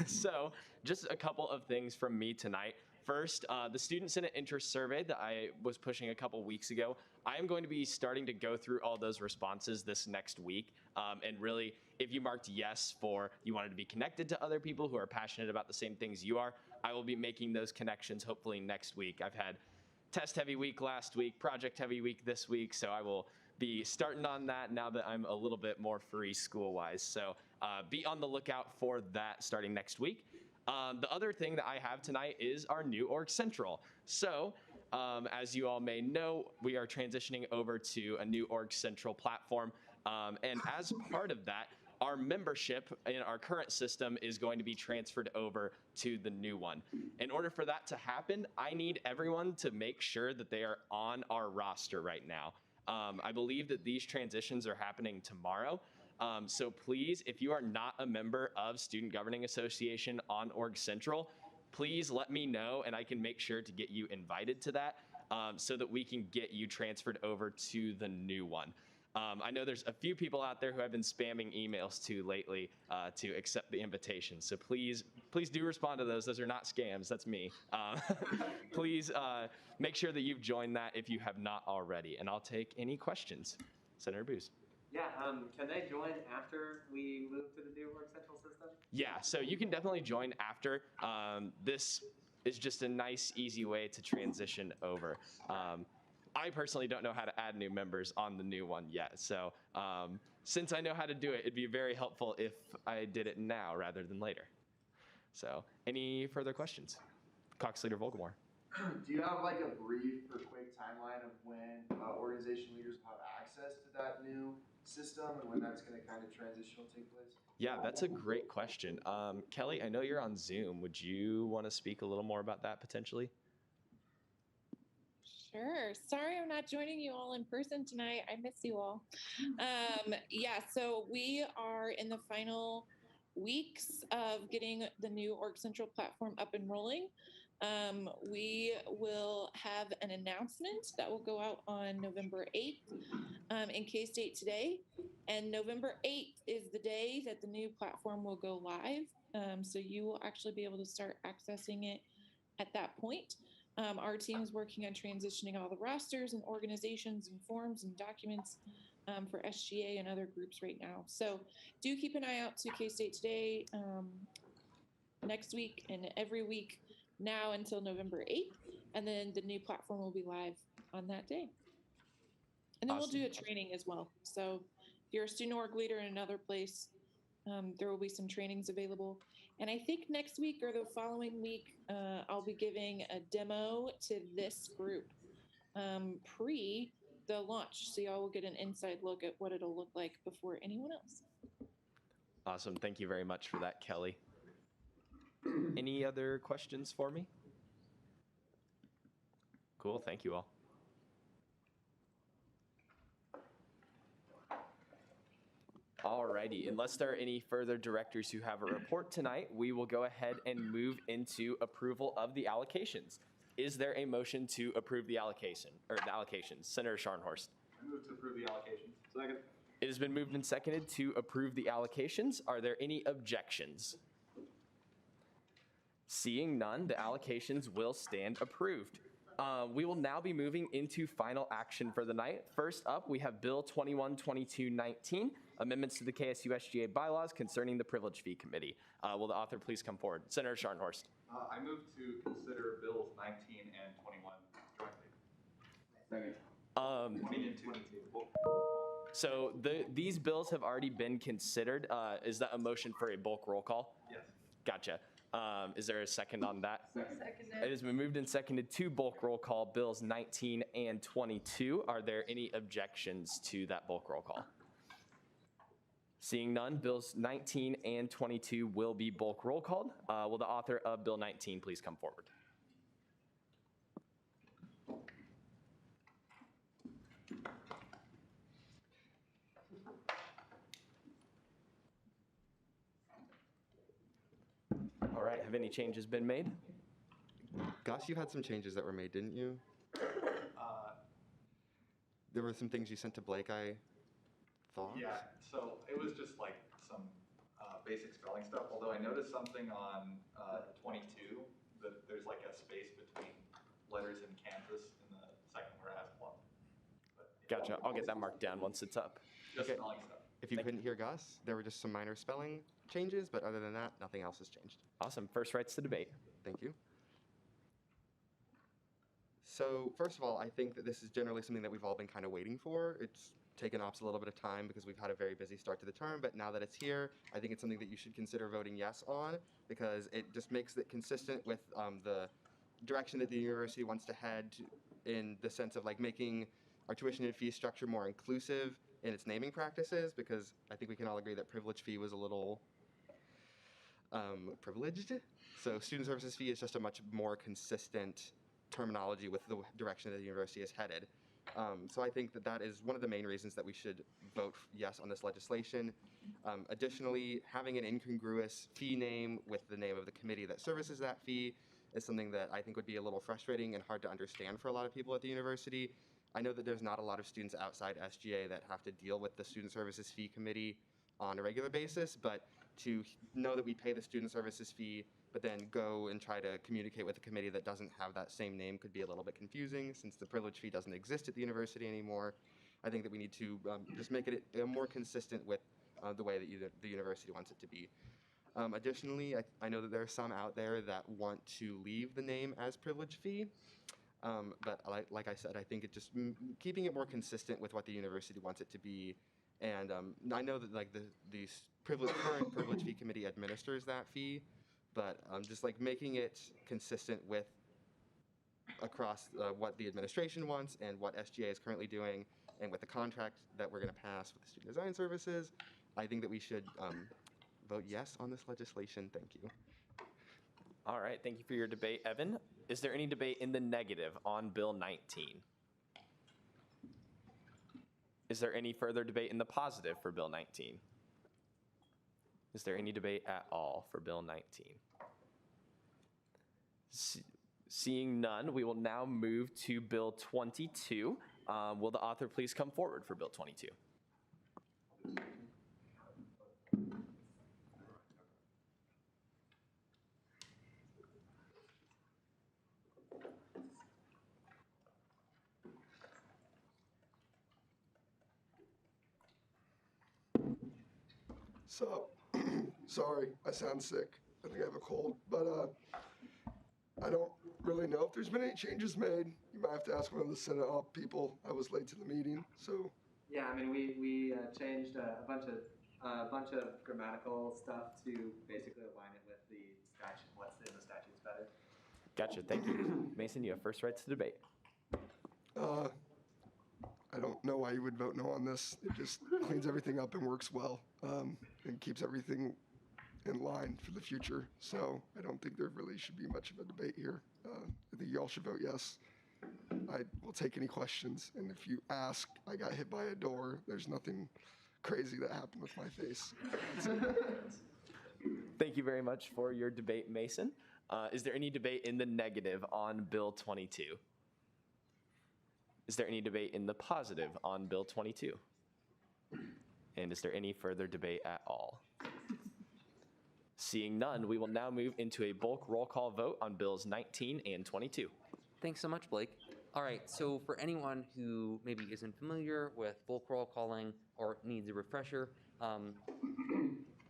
So just a couple of things from me tonight. First, the Student Senate Interest Survey that I was pushing a couple weeks ago, I am going to be starting to go through all those responses this next week. And really, if you marked yes for you wanted to be connected to other people who are passionate about the same things you are, I will be making those connections hopefully next week. I've had test heavy week last week, project heavy week this week, so I will be starting on that now that I'm a little bit more free school-wise. So be on the lookout for that starting next week. The other thing that I have tonight is our new Org Central. So, as you all may know, we are transitioning over to a new Org Central platform. And as part of that, our membership in our current system is going to be transferred over to the new one. In order for that to happen, I need everyone to make sure that they are on our roster right now. I believe that these transitions are happening tomorrow. So please, if you are not a member of Student Governing Association on Org Central, please let me know and I can make sure to get you invited to that so that we can get you transferred over to the new one. I know there's a few people out there who I've been spamming emails to lately to accept the invitation. So please do respond to those. Those are not scams. That's me. Please make sure that you've joined that if you have not already. And I'll take any questions. Senator Booz. Yeah, can they join after we move to the new Org Central system? Yeah, so you can definitely join after. This is just a nice, easy way to transition over. I personally don't know how to add new members on the new one yet. So since I know how to do it, it'd be very helpful if I did it now rather than later. So any further questions? Caucus Leader Volgamore. Do you have like a brief or quick timeline of when organization leaders will have access to that new system and when that's going to kind of transition will take place? Yeah, that's a great question. Kelly, I know you're on Zoom. Would you want to speak a little more about that potentially? Sure. Sorry I'm not joining you all in person tonight. I miss you all. Yeah, so we are in the final weeks of getting the new Org Central platform up and rolling. We will have an announcement that will go out on November 8th in K-State Today. And November 8th is the day that the new platform will go live. So you will actually be able to start accessing it at that point. Our team is working on transitioning all the rosters and organizations and forms and documents for SGA and other groups right now. So do keep an eye out to K-State Today next week and every week now until November 8th. And then the new platform will be live on that day. And then we'll do a training as well. So if you're a student org leader in another place, there will be some trainings available. And I think next week or the following week, I'll be giving a demo to this group pre the launch. So y'all will get an inside look at what it'll look like before anyone else. Awesome. Thank you very much for that, Kelly. Any other questions for me? Cool. Thank you all. Alrighty, unless there are any further directors who have a report tonight, we will go ahead and move into approval of the allocations. Is there a motion to approve the allocations? Senator Scharnhorst. I move to approve the allocations. Second. It has been moved and seconded to approve the allocations. Are there any objections? Seeing none, the allocations will stand approved. We will now be moving into final action for the night. First up, we have Bill 212219, amendments to the KSU SGA bylaws concerning the Privilege Fee Committee. Will the author please come forward? Senator Scharnhorst. I move to consider Bills 19 and 21 jointly. Second. 20 and 22. So these bills have already been considered. Is that a motion for a bulk roll call? Yes. Gotcha. Is there a second on that? Seconded. It has been moved and seconded to bulk roll call bills 19 and 22. Are there any objections to that bulk roll call? Seeing none, bills 19 and 22 will be bulk roll called. Will the author of bill 19 please come forward? All right, have any changes been made? Gus, you had some changes that were made, didn't you? There were some things you sent to Blake, I thought. Yeah, so it was just like some basic spelling stuff, although I noticed something on 22, that there's like a space between letters in Kansas in the second whereas one. Gotcha, I'll get that marked down once it's up. Just spelling stuff. If you couldn't hear Gus, there were just some minor spelling changes, but other than that, nothing else has changed. Awesome, first rights to debate. Thank you. So first of all, I think that this is generally something that we've all been kind of waiting for. It's taken ops a little bit of time because we've had a very busy start to the term, but now that it's here, I think it's something that you should consider voting yes on because it just makes it consistent with the direction that the university wants to head in the sense of like making our tuition and fee structure more inclusive in its naming practices, because I think we can all agree that privilege fee was a little privileged. So student services fee is just a much more consistent terminology with the direction that the university is headed. So I think that that is one of the main reasons that we should vote yes on this legislation. Additionally, having an incongruous fee name with the name of the committee that services that fee is something that I think would be a little frustrating and hard to understand for a lot of people at the university. I know that there's not a lot of students outside SGA that have to deal with the Student Services Fee Committee on a regular basis, but to know that we pay the Student Services Fee, but then go and try to communicate with a committee that doesn't have that same name could be a little bit confusing since the privilege fee doesn't exist at the university anymore. I think that we need to just make it more consistent with the way that the university wants it to be. Additionally, I know that there are some out there that want to leave the name as privilege fee, but like I said, I think it just keeping it more consistent with what the university wants it to be. And I know that like the current privilege fee committee administers that fee, but just like making it consistent with across what the administration wants and what SGA is currently doing, and with the contract that we're going to pass with the student design services, I think that we should vote yes on this legislation. Thank you. All right, thank you for your debate, Evan. Is there any debate in the negative on Bill 19? Is there any further debate in the positive for Bill 19? Is there any debate at all for Bill 19? Seeing none, we will now move to Bill 22. Will the author please come forward for Bill 22? So, sorry, I sound sick. I think I have a cold, but I don't really know if there's been any changes made. You might have to ask one of the Senate op people. I was late to the meeting, so. Yeah, I mean, we changed a bunch of grammatical stuff to basically align it with the statute, what's in the statutes better. Gotcha, thank you. Mason, you have first right to debate. I don't know why you would vote no on this. It just cleans everything up and works well, and keeps everything in line for the future. So I don't think there really should be much of a debate here. I think you all should vote yes. I will take any questions, and if you ask, I got hit by a door. There's nothing crazy that happened with my face. Thank you very much for your debate, Mason. Is there any debate in the negative on Bill 22? Is there any debate in the positive on Bill 22? And is there any further debate at all? Seeing none, we will now move into a bulk roll call vote on Bills 19 and 22. Thanks so much, Blake. All right, so for anyone who maybe isn't familiar with bulk roll calling or needs a refresher,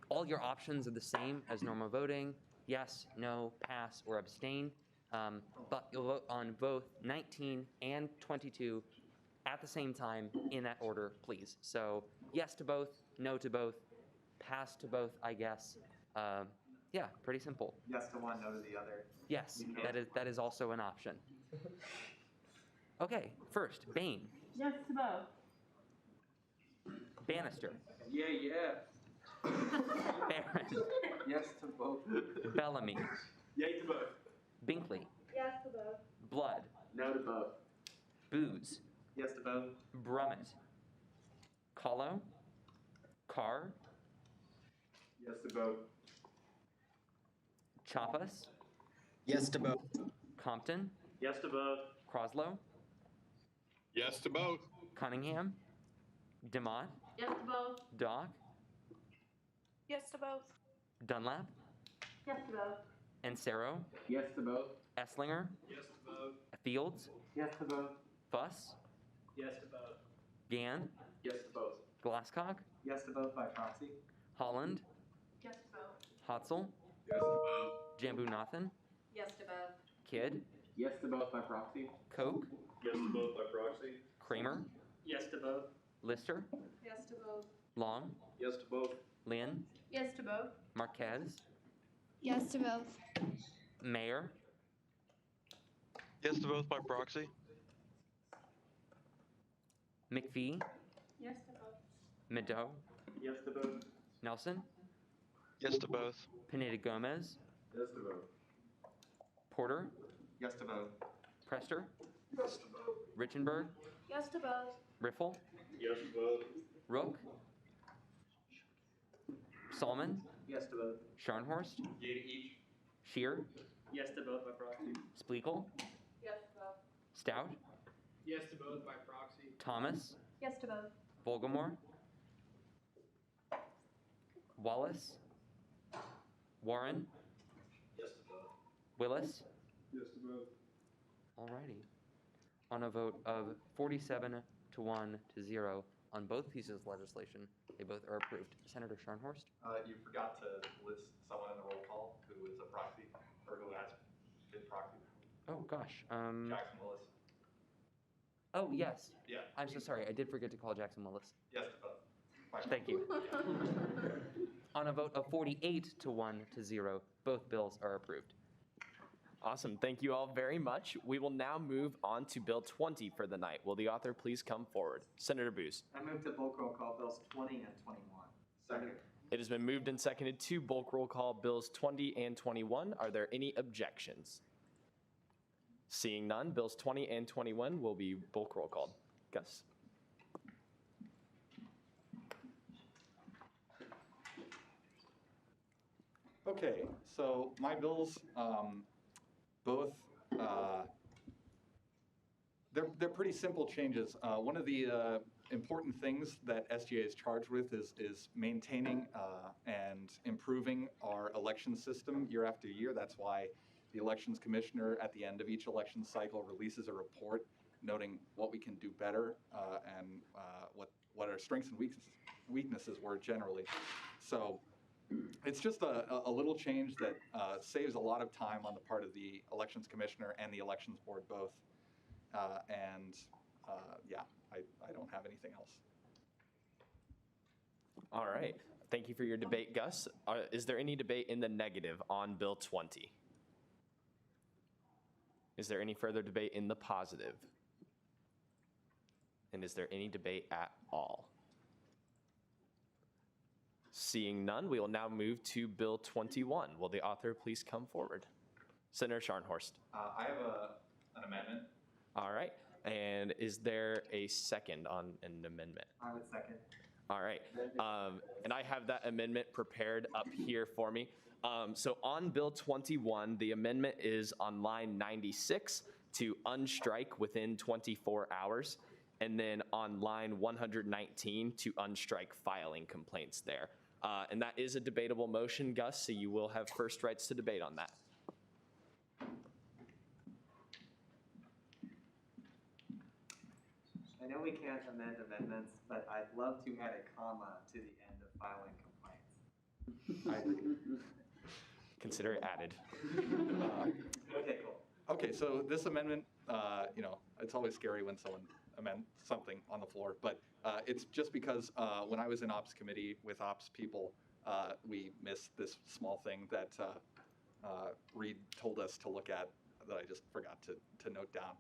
all your options are the same as normal voting: yes, no, pass, or abstain. But you'll vote on both 19 and 22 at the same time in that order, please. So yes to both, no to both, pass to both, I guess. Yeah, pretty simple. Yes to one, no to the other. Yes, that is also an option. Okay, first, Bain. Yes to both. Bannister. Yeah. Barron. Yes to both. Bellamy. Yay to both. Binkley. Yes to both. Blood. No to both. Booz. Yes to both. Brummett. Collo. Carr. Yes to both. Chappas. Yes to both. Compton. Yes to both. Croslow. Yes to both. Cunningham. DeMott. Yes to both. Dock. Yes to both. Dunlap. Yes to both. Ansero. Yes to both. Esslinger. Yes to both. Fields. Yes to both. Fuss. Yes to both. Gann. Yes to both. Glasscock. Yes to both by proxy. Holland. Yes to both. Hotzel. Yes to both. Jambunathan. Yes to both. Kidd. Yes to both by proxy. Koch, Yes to both by proxy. Kramer, Yes to both. Lister, Yes to both. Long, Yes to both. Lynn, Yes to both. Marquez, Yes to both. Mayor, Yes to both by proxy. McPhee, Yes to both. Mado, Yes to both. Nelson, Yes to both. Pineda Gomez, Yes to both. Porter, Yes to both. Prester, Yes to both. Richenberg, Yes to both. Riffle, Yes to both. Rook, Solomon, Yes to both. Scharnhorst, Yea to each. Shear, Yes to both by proxy. Spliegel, Yes to both. Stout, Yes to both by proxy. Thomas, Yes to both. Volgamore, Wallace, Warren, Yes to both. Willis. Yes to both. Alrighty. On a vote of 47 to 1 to 0 on both pieces of legislation, they both are approved. Senator Scharnhorst? You forgot to list someone in the roll call who is a proxy, or who has been proxy. Oh gosh. Jackson Willis. Oh yes. Yeah. I'm so sorry. I did forget to call Jackson Willis. Yes to both. By Thank you. On a vote of 48 to 1 to 0, both bills are approved. Awesome. Thank you all very much. We will now move on to Bill 20 for the night. Will the author please come forward? Senator Booz. I move to bulk roll call bills 20 and 21. Second. It has been moved and seconded to bulk roll call Bills 20 and 21. Are there any objections? Seeing none, Bills 20 and 21 will be bulk roll called. Gus? Okay, so my bills, both, they're pretty simple changes. One of the important things that SGA is charged with is maintaining and improving our election system year after year. That's why the elections commissioner at the end of each election cycle releases a report noting what we can do better and what our strengths and weaknesses were generally. So it's just a little change that saves a lot of time on the part of the elections commissioner and the elections board both. Yeah, I don't have anything else. All right. Thank you for your debate, Gus. Is there any debate in the negative on Bill 20? Is there any further debate in the positive? And is there any debate at all? Seeing none, we will now move to Bill 21. Will the author please come forward? Senator Scharnhorst. I have an amendment. All right. And is there a second on an amendment? I would second. All right. And I have that amendment prepared up here for me. So on Bill 21, the amendment is on line 96 to unstrike within 24 hours. And then on line 119 to unstrike filing complaints there. And that is a debatable motion, Gus, so you will have first rights to debate on that. I know we can't amend amendments, but I'd love to add a comma to the end of filing complaints. I agree. Consider it added. Okay, cool. Okay, so this amendment, it's always scary when someone amends something on the floor, but it's just because when I was in Ops committee with Ops people, we missed this small thing that Reed told us to look at that I just forgot to note down.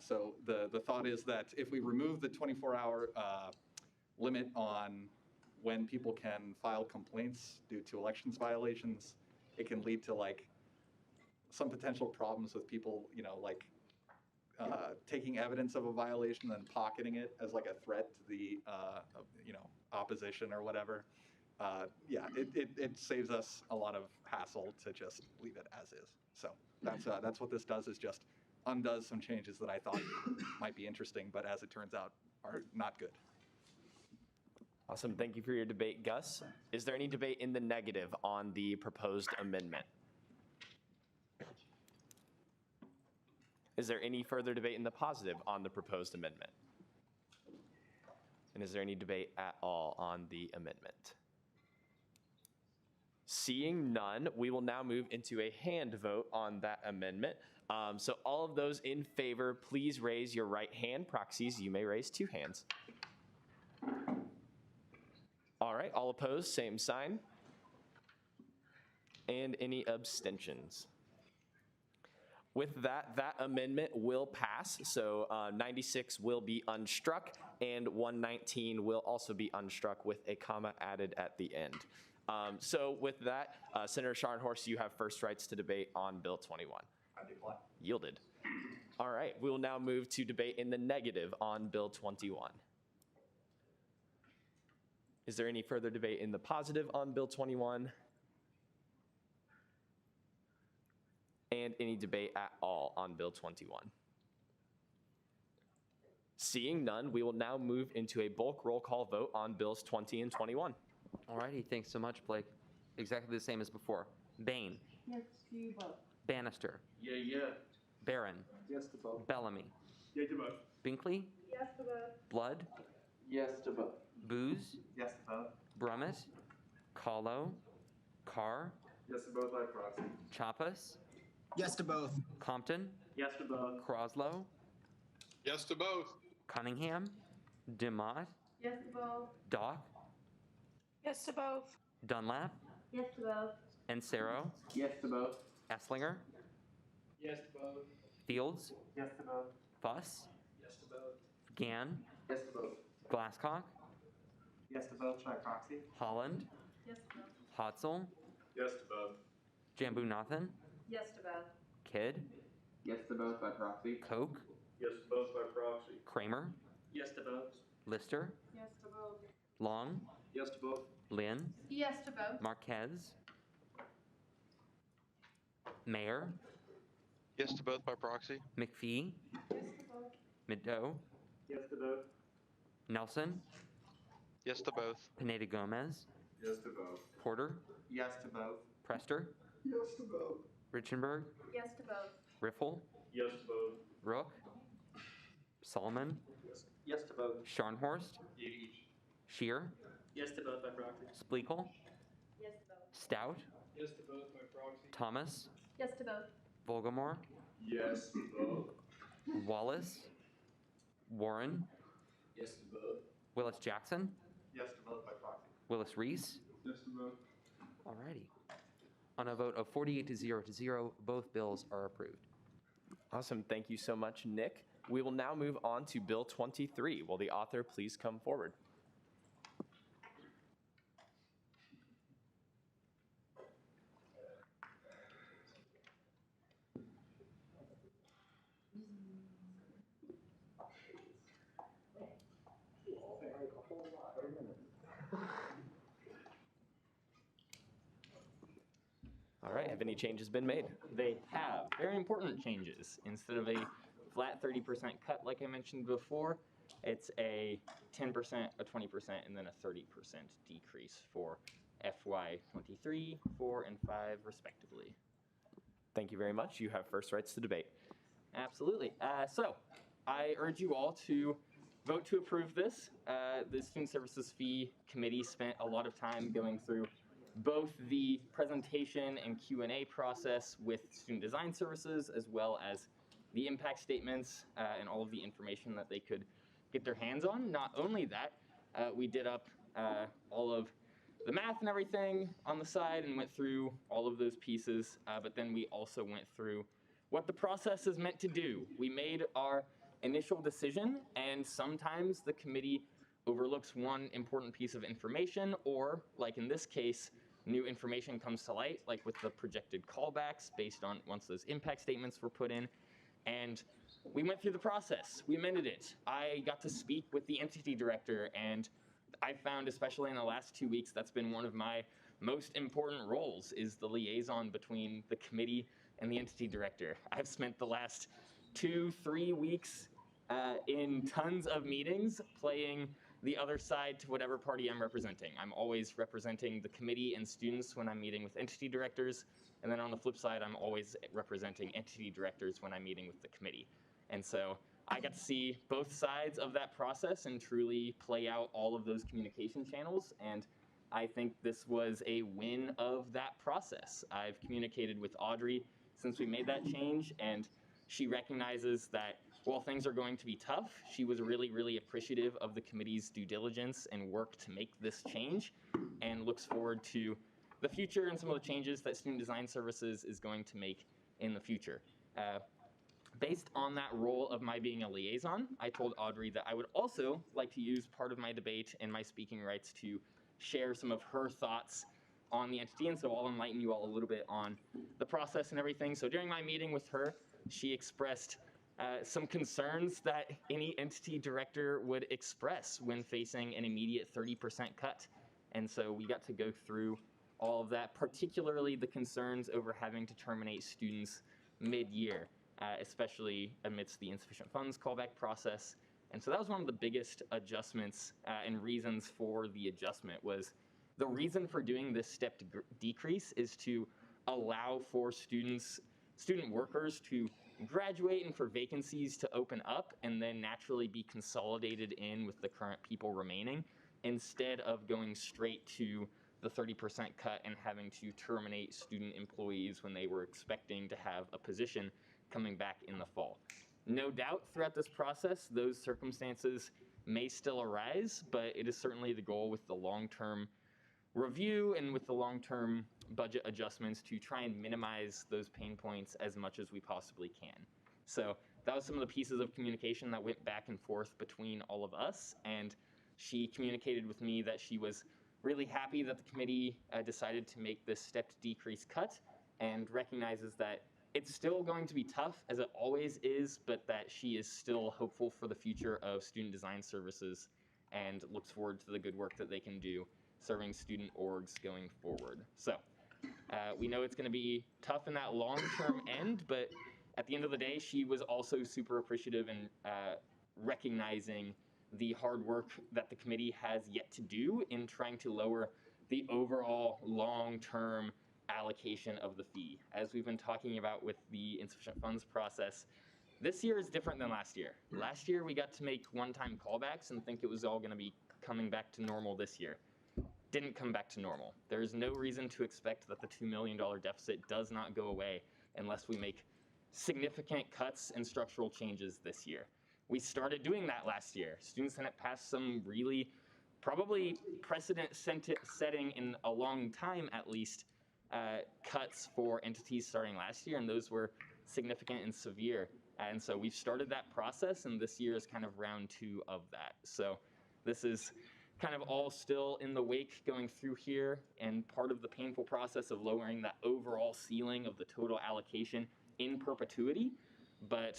So the thought is that if we remove the 24-hour limit on when people can file complaints due to elections violations, it can lead to some potential problems with people, taking evidence of a violation and pocketing it as a threat to the, opposition or whatever. It saves us a lot of hassle to just leave it as is. So that's what this does, is just undoes some changes that I thought might be interesting, but as it turns out, are not good. Awesome. Thank you for your debate, Gus. Is there any debate in the negative on the proposed amendment? Is there any further debate in the positive on the proposed amendment? And is there any debate at all on the amendment? Seeing none, we will now move into a hand vote on that amendment. So all of those in favor, please raise your right hand. Proxies, you may raise 2 hands. All right, all opposed, same sign. And any abstentions? With that, that amendment will pass. So 96 will be unstruck, and 119 will also be unstruck with a comma added at the end. So with that, Senator Scharnhorst, you have first rights to debate on Bill 21. I decline. Yielded. All right, we will now move to debate in the negative on Bill 21. Is there any further debate in the positive on Bill 21? And any debate at all on Bill 21? Seeing none, we will now move into a bulk roll call vote on Bills 20 and 21. Alrighty, thanks so much, Blake. Exactly the same as before. Bain. Yes to both. Bannister. Yeah. Barron. Yes to both. Bellamy. Yeah to both. Binkley. Yes to both. Blood. Yes to both. Booz. Yes to both. Brummett. Kahlo. Carr. Yes to both by proxy. Chappas. Yes to both. Compton. Yes to both. Croslow. Yes to both. Cunningham. DeMott. Yes to both. Doc. Yes to both. Dunlap. Yes to both. Encero. Yes to both. Esslinger. Yes to both. Fields. Yes to both. Fuss. Yes to both. Gann. Yes to both. Glasscock. Yes to both by proxy. Holland. Yes to both. Hotzel. Yes to both. Jambunathan. Yes to both. Kidd. Yes to both by proxy. Koch. Yes to both by proxy. Kramer. Yes to both. Lister. Yes to both. Long. Yes to both. Lynn. Yes to both. Marquez. Mayor. Yes to both by proxy. McPhee. Yes to both. Middow. Yes to both. Nelson. Yes to both. Pineda Gomez. Yes to both. Porter. Yes to both. Prester. Yes to both. Richenberg. Yes to both. Riffle. Yes to both. Rook. Solomon. Yes to both. Scharnhorst. Shear. Yes to both by proxy. Spleakle. Yes to both. Stout. Yes to both by proxy. Thomas. Yes to both. Volgamore. Yes to both. Wallace. Warren. Yes to both. Willis Jackson. Yes to both by proxy. Willis Reese. Yes to both. Alrighty. On a vote of 48 to 0, both bills are approved. Awesome. Thank you so much, Nick. We will now move on to Bill 23. Will the author please come forward? All right, have any changes been made? They have very important changes. Instead of a flat 30% cut like I mentioned before, it's a 10%, a 20%, and then a 30% decrease for FY 23, 4, and 5 respectively. Thank you very much. You have first rights to debate. Absolutely. So I urge you all to vote to approve this. The Student Services Fee Committee spent a lot of time going through both the presentation and Q&A process with Student Design Services, as well as the impact statements and all of the information that they could get their hands on. Not only that, we did up all of the math and everything on the side and went through all of those pieces, but then we also went through what the process is meant to do. We made our initial decision, and sometimes the committee overlooks one important piece of information, or like in this case, new information comes to light, like with the projected callbacks based on once those impact statements were put in. And we went through the process. We amended it. I got to speak with the entity director, and I found, especially in the last 2 weeks, that's been one of my most important roles, is the liaison between the committee and the entity director. I've spent the last 2-3 weeks in tons of meetings playing the other side to whatever party I'm representing. I'm always representing the committee and students when I'm meeting with entity directors, and then on the flip side, I'm always representing entity directors when I'm meeting with the committee. And so I got to see both sides of that process and truly play out all of those communication channels, and I think this was a win of that process. I've communicated with Audrey since we made that change, and She recognizes that while things are going to be tough, she was really, really appreciative of the committee's due diligence and work to make this change, and looks forward to the future and some of the changes that Student Design Services is going to make in the future. Based on that role of my being a liaison, I told Audrey that I would also like to use part of my debate and my speaking rights to share some of her thoughts on the entity, and so I'll enlighten you all a little bit on the process and everything. So during my meeting with her, she expressed some concerns that any entity director would express when facing an immediate 30% cut. And so we got to go through all of that, particularly the concerns over having to terminate students mid-year, especially amidst the insufficient funds callback process. And so that was one of the biggest adjustments and reasons for the adjustment. Was the reason for doing this stepped decrease is to allow for student workers to graduate and for vacancies to open up and then naturally be consolidated in with the current people remaining, instead of going straight to the 30% cut and having to terminate student employees when they were expecting to have a position coming back in the fall. No doubt throughout this process, those circumstances may still arise, but it is certainly the goal with the long-term review and with the long-term budget adjustments to try and minimize those pain points as much as we possibly can. So that was some of the pieces of communication that went back and forth between all of us, and she communicated with me that she was really happy that the committee decided to make this stepped decrease cut, and recognizes that it's still going to be tough, as it always is, but that she is still hopeful for the future of Student Design Services and looks forward to the good work that they can do serving student orgs going forward. So we know it's going to be tough in that long-term end, but at the end of the day, she was also super appreciative and recognizing the hard work that the committee has yet to do in trying to lower the overall long-term allocation of the fee. As we've been talking about with the insufficient funds process, this year is different than last year. Last year, we got to make one-time callbacks and think it was all going to be coming back to normal this year. Didn't come back to normal. There is no reason to expect that the $2 million deficit does not go away unless we make significant cuts and structural changes this year. We started doing that last year. Student Senate passed some really, probably precedent-setting in a long time at least, cuts for entities starting last year, and those were significant and severe. And so we've started that process, and this year is kind of round 2 of that. So this is kind of all still in the wake going through here, and part of the painful process of lowering that overall ceiling of the total allocation in perpetuity. But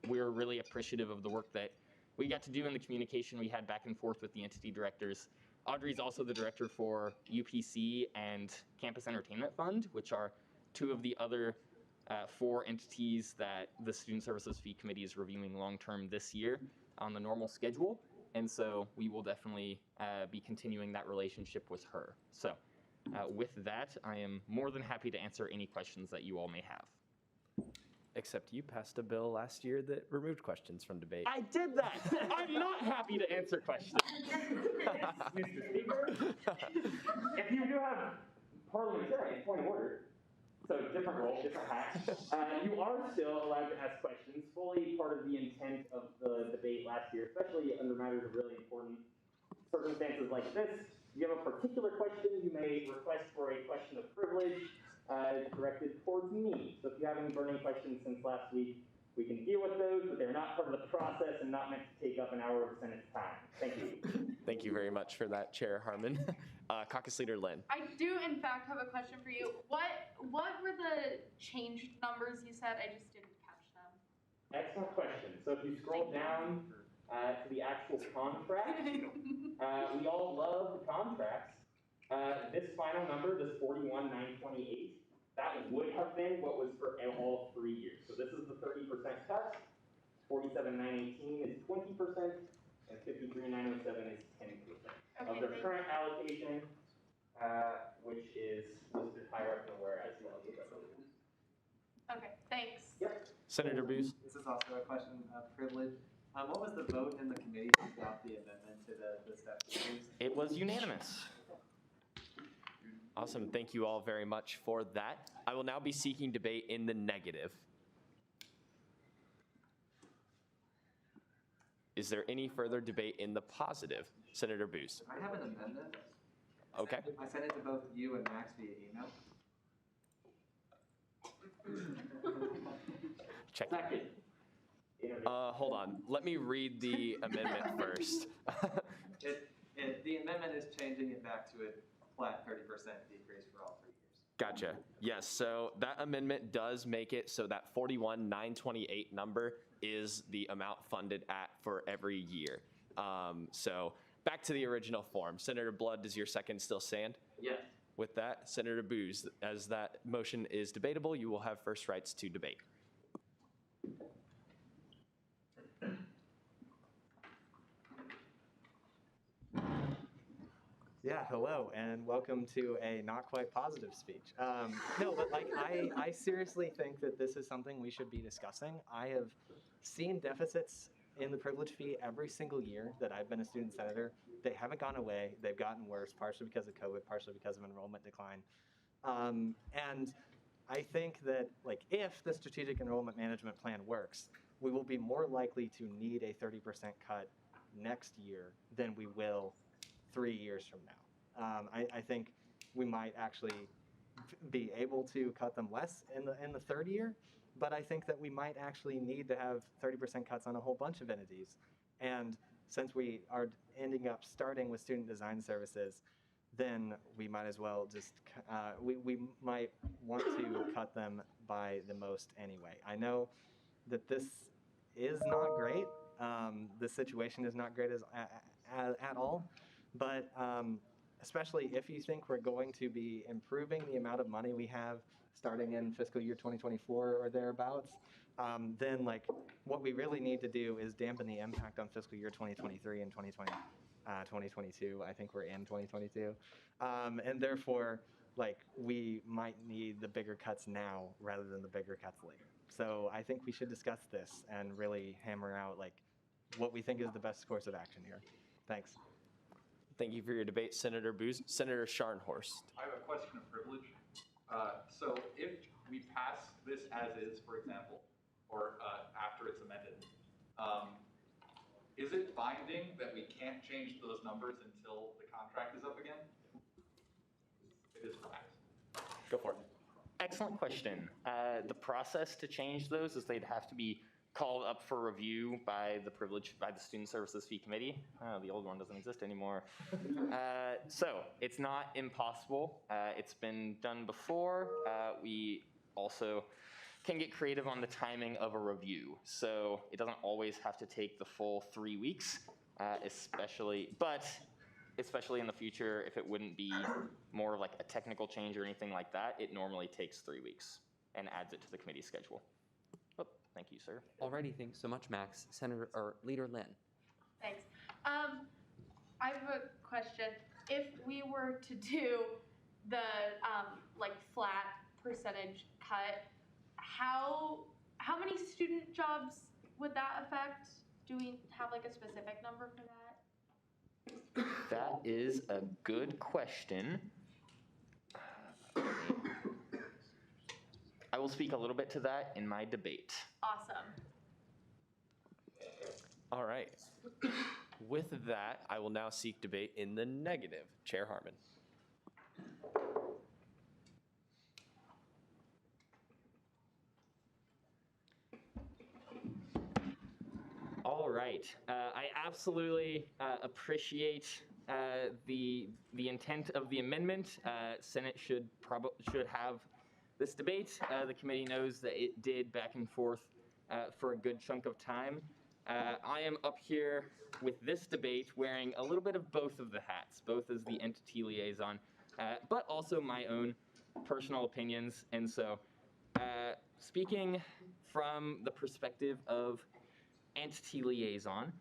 we're really appreciative of the work that we got to do in the communication we had back and forth with the entity directors. Audrey's also the director for UPC and Campus Entertainment Fund, which are 2 of the other 4 entities that the Student Services Fee Committee is reviewing long-term this year on the normal schedule. And so we will definitely be continuing that relationship with her. So with that, I am more than happy to answer any questions that you all may have. Except you passed a bill last year that removed questions from debate. I did that. I'm not happy to answer questions. Mr. Speaker, if you do have parliamentarian point of order, so different role, different hat, you are still allowed to ask questions, fully part of the intent of the debate last year, especially under matters of really important circumstances like this. If you have a particular question, you may request for a question of privilege directed towards me. So if you have any burning questions since last week, we can deal with those, but they're not part of the process and not meant to take up an hour of Senate's time. Thank you. Thank you very much for that, Chair Harmon. Caucus Leader Lynn. I do, in fact, have a question for you. What were the changed numbers you said? I just didn't catch them. Excellent question. So if you scroll down to the actual contract, we all love the contracts. This final number, this 41,928, that would have been what was for all 3 years. So this is the 30% cut, 47,918 is 20%, and 53,907 is 10% of their current allocation, which is listed higher up in the whereas. Okay, thanks. Yep. Senator Booz. This is also a question of privilege. What was the vote in the committee to adopt the amendment to the step decrease? It was unanimous. Awesome. Thank you all very much for that. I will now be seeking debate in the negative. Is there any further debate in the positive? Senator Booz. I have an amendment. Okay. I sent it to both you and Max via email. Check. Hold on. Let me read the amendment first. The amendment is changing it back to a flat 30% decrease for all 3 years. Gotcha. Yes, so that amendment does make it so that 41,928 number is the amount funded at for every year. So back to the original form. Senator Blood, does your second still stand? Yes. With that, Senator Booz, as that motion is debatable, you will have first rights to debate. Yeah, hello, and welcome to a not quite positive speech. No, but like, I seriously think that this is something we should be discussing. I have seen deficits in the privilege fee every single year that I've been a student senator. They haven't gone away. They've gotten worse, partially because of COVID, partially because of enrollment decline. And I think that, like, if the strategic enrollment management plan works, we will be more likely to need a 30% cut next year than we will 3 years from now. I think we might actually be able to cut them less in the third year, but I think that we might actually need to have 30% cuts on a whole bunch of entities. And since we are ending up starting with student design services, then we might as well just, we might want to cut them by the most anyway. I know that this is not great. The situation is not great at all. But especially if you think we're going to be improving the amount of money we have starting in fiscal year 2024 or thereabouts, then like what we really need to do is dampen the impact on fiscal year 2023 and 2022. I think we're in 2022. And therefore, like, we might need the bigger cuts now rather than the bigger cuts later. So I think we should discuss this and really hammer out like what we think is the best course of action here. Thanks. Thank you for your debate, Senator Booz. Senator Scharnhorst. I have a question of privilege. So if we pass this as is, for example, or after it's amended, is it binding that we can't change those numbers until the contract is up again? It is for Max. Go for it. Excellent question. The process to change those is they'd have to be called up for review by the Student Services Fee Committee. The old one doesn't exist anymore. So it's not impossible. It's been done before. We also can get creative on the timing of a review. So it doesn't always have to take the full 3 weeks, especially in the future, if it wouldn't be more like a technical change or anything like that, it normally takes 3 weeks and adds it to the committee schedule. Thank you, sir. Alrighty, thanks so much, Max. Leader Lynn. Thanks. I have a question. If we were to do the like flat percentage cut, how many student jobs would that affect? Do we have like a specific number for that? That is a good question. I will speak a little bit to that in my debate. Awesome. All right. With that, I will now seek debate in the negative. Chair Harmon. All right. I absolutely appreciate the intent of the amendment. Senate should have this debate. The committee knows that it did back and forth for a good chunk of time. I am up here with this debate wearing a little bit of both of the hats, both as the entity liaison, but also my own personal opinions. And so speaking from the perspective of entity liaison,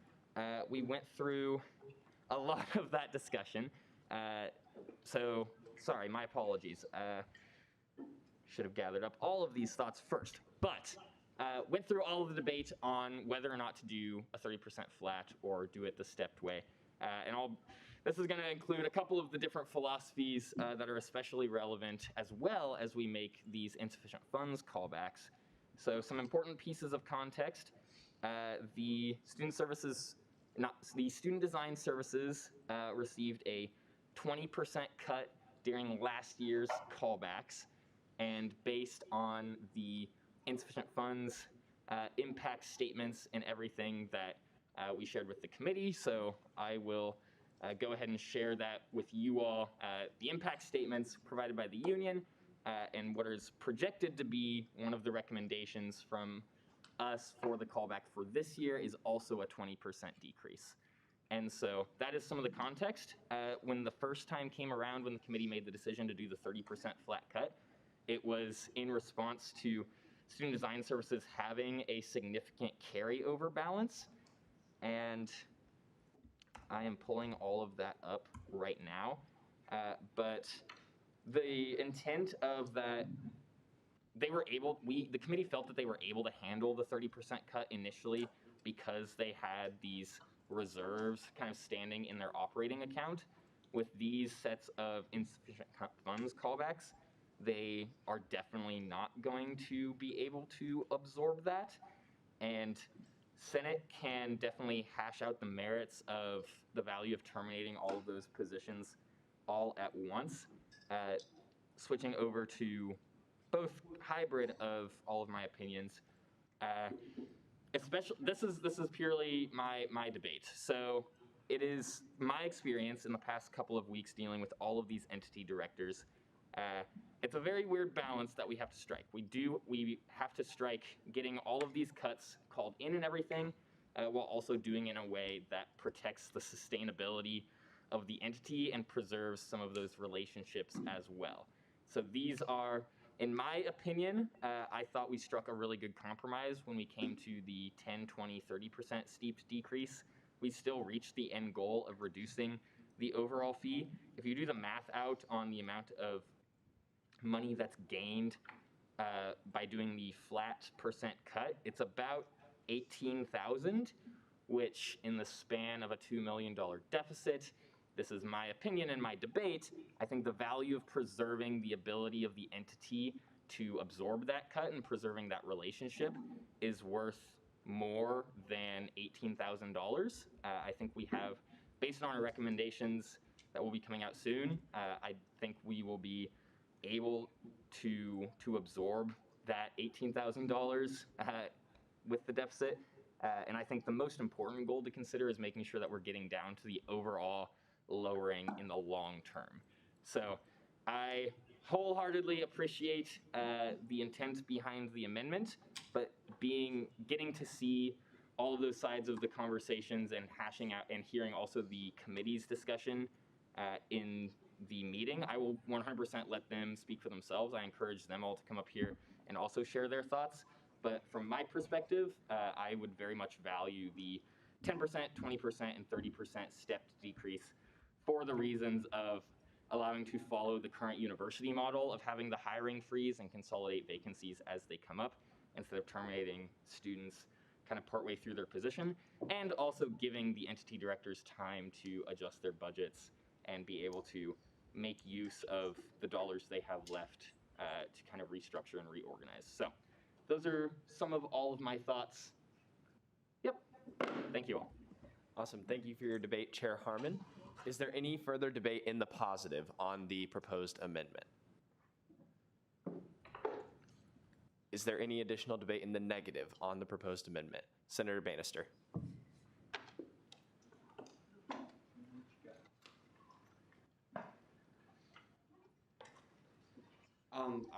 we went through a lot of that discussion. So sorry, my apologies. Should have gathered up all of these thoughts first, but went through all of the debate on whether or not to do a 30% flat or do it the stepped way. This is going to include a couple of the different philosophies that are especially relevant, as well as we make these insufficient funds callbacks. So some important pieces of context. The Student Services the student design services received a 20% cut during last year's callbacks, and based on the insufficient funds, impact statements, and everything that we shared with the committee. So I will go ahead and share that with you all. The impact statements provided by the union and what is projected to be one of the recommendations from us for the callback for this year is also a 20% decrease. And so that is some of the context. When the first time came around, when the committee made the decision to do the 30% flat cut, it was in response to student design services having a significant carryover balance. And I am pulling all of that up right now. But the intent of that, the committee felt that they were able to handle the 30% cut initially because they had these reserves kind of standing in their operating account. With these sets of insufficient funds callbacks, they are definitely not going to be able to absorb that. And Senate can definitely hash out the merits of the value of terminating all of those positions all at once. Switching over to both hybrid of all of my opinions. Especially, this is purely my debate. So it is my experience in the past couple of weeks dealing with all of these entity directors. It's a very weird balance that we have to strike. We have to strike getting all of these cuts called in and everything, while also doing it in a way that protects the sustainability of the entity and preserves some of those relationships as well. So these are, in my opinion, I thought we struck a really good compromise when we came to the 10, 20, 30% steep decrease. We still reached the end goal of reducing the overall fee. If you do the math out on the amount of money that's gained by doing the flat percent cut, it's about $18,000, which in the span of a $2 million deficit, this is my opinion and my debate, I think the value of preserving the ability of the entity to absorb that cut and preserving that relationship is worth more than $18,000. I think we have, based on our recommendations that will be coming out soon, I think we will be able to absorb that $18,000 with the deficit. And I think the most important goal to consider is making sure that we're getting down to the overall lowering in the long term. So I wholeheartedly appreciate the intent behind the amendment, but getting to see all of those sides of the conversations and hashing out and hearing also the committee's discussion in the meeting, I will 100% let them speak for themselves. I encourage them all to come up here and also share their thoughts. But from my perspective, I would very much value the 10%, 20%, and 30% stepped decrease for the reasons of allowing to follow the current university model of having the hiring freeze and consolidate vacancies as they come up instead of terminating students kind of partway through their position, and also giving the entity directors time to adjust their budgets and be able to make use of the dollars they have left to kind of restructure and reorganize. So those are some of all of my thoughts. Yep. Thank you all. Awesome. Thank you for your debate, Chair Harmon. Is there any further debate in the positive on the proposed amendment? Is there any additional debate in the negative on the proposed amendment? Senator Bannister.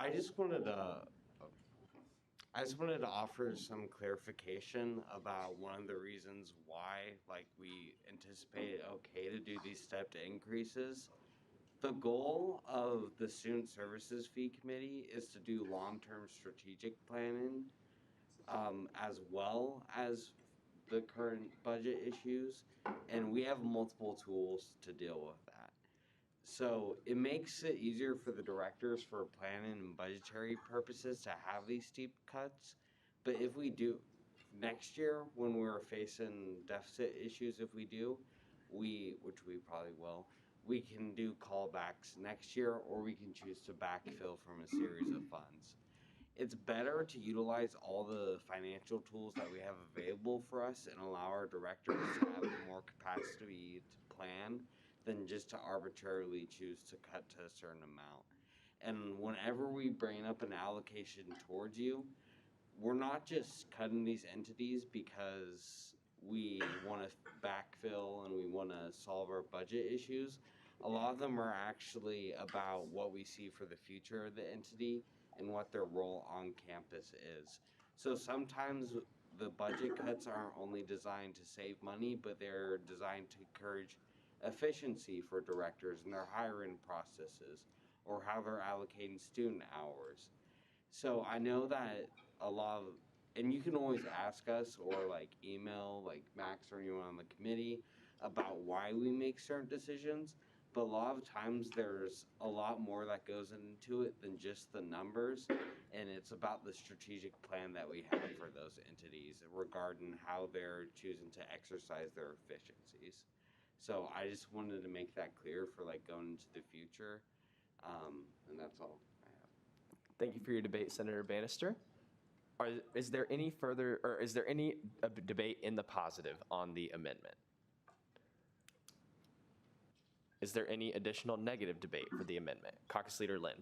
I just wanted to offer some clarification about one of the reasons why, we anticipate okay to do these stepped increases. The goal of the Student Services Fee Committee is to do long-term strategic planning, as well as the current budget issues, and we have multiple tools to deal with that. So it makes it easier for the directors for planning and budgetary purposes to have these steep cuts. But if we do next year, when we're facing deficit issues, which we probably will, we can do callbacks next year, or we can choose to backfill from a series of funds. it's better to utilize all the financial tools that we have available for us and allow our directors to have more capacity to plan than just to arbitrarily choose to cut to a certain amount. And whenever we bring up an allocation towards you, we're not just cutting these entities because we want to backfill and we want to solve our budget issues. A lot of them are actually about what we see for the future of the entity and what their role on campus is. So sometimes the budget cuts aren't only designed to save money, but they're designed to encourage efficiency for directors in their hiring processes or how they're allocating student hours. So I know that a lot of, and you can always ask us or like email like Max or anyone on the committee about why we make certain decisions, but a lot of times there's a lot more that goes into it than just the numbers, and it's about the strategic plan that we have for those entities regarding how they're choosing to exercise their efficiencies. So I just wanted to make that clear for like going into the future, and that's all I have. Thank you for your debate, Senator Bannister. Is there any further, or is there any debate in the positive on the amendment? Is there any additional negative debate for the amendment? Caucus Leader Lynn.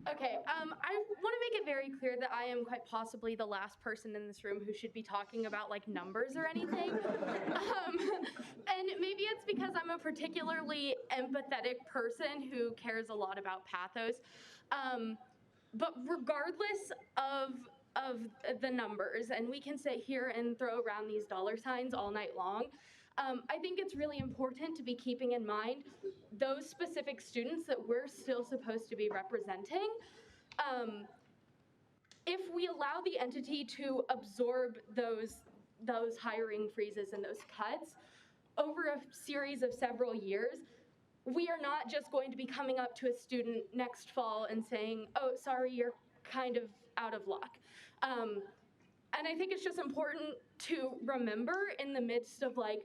Okay, I want to make it very clear that I am quite possibly the last person in this room who should be talking about like numbers or anything. And maybe it's because I'm a particularly empathetic person who cares a lot about pathos. But regardless of the numbers, and we can sit here and throw around these dollar signs all night long, I think it's really important to be keeping in mind those specific students that we're still supposed to be representing. If we allow the entity to absorb those hiring freezes and those cuts over a series of several years, we are not just going to be coming up to a student next fall and saying, oh, sorry, you're kind of out of luck. And I think it's just important to remember in the midst of like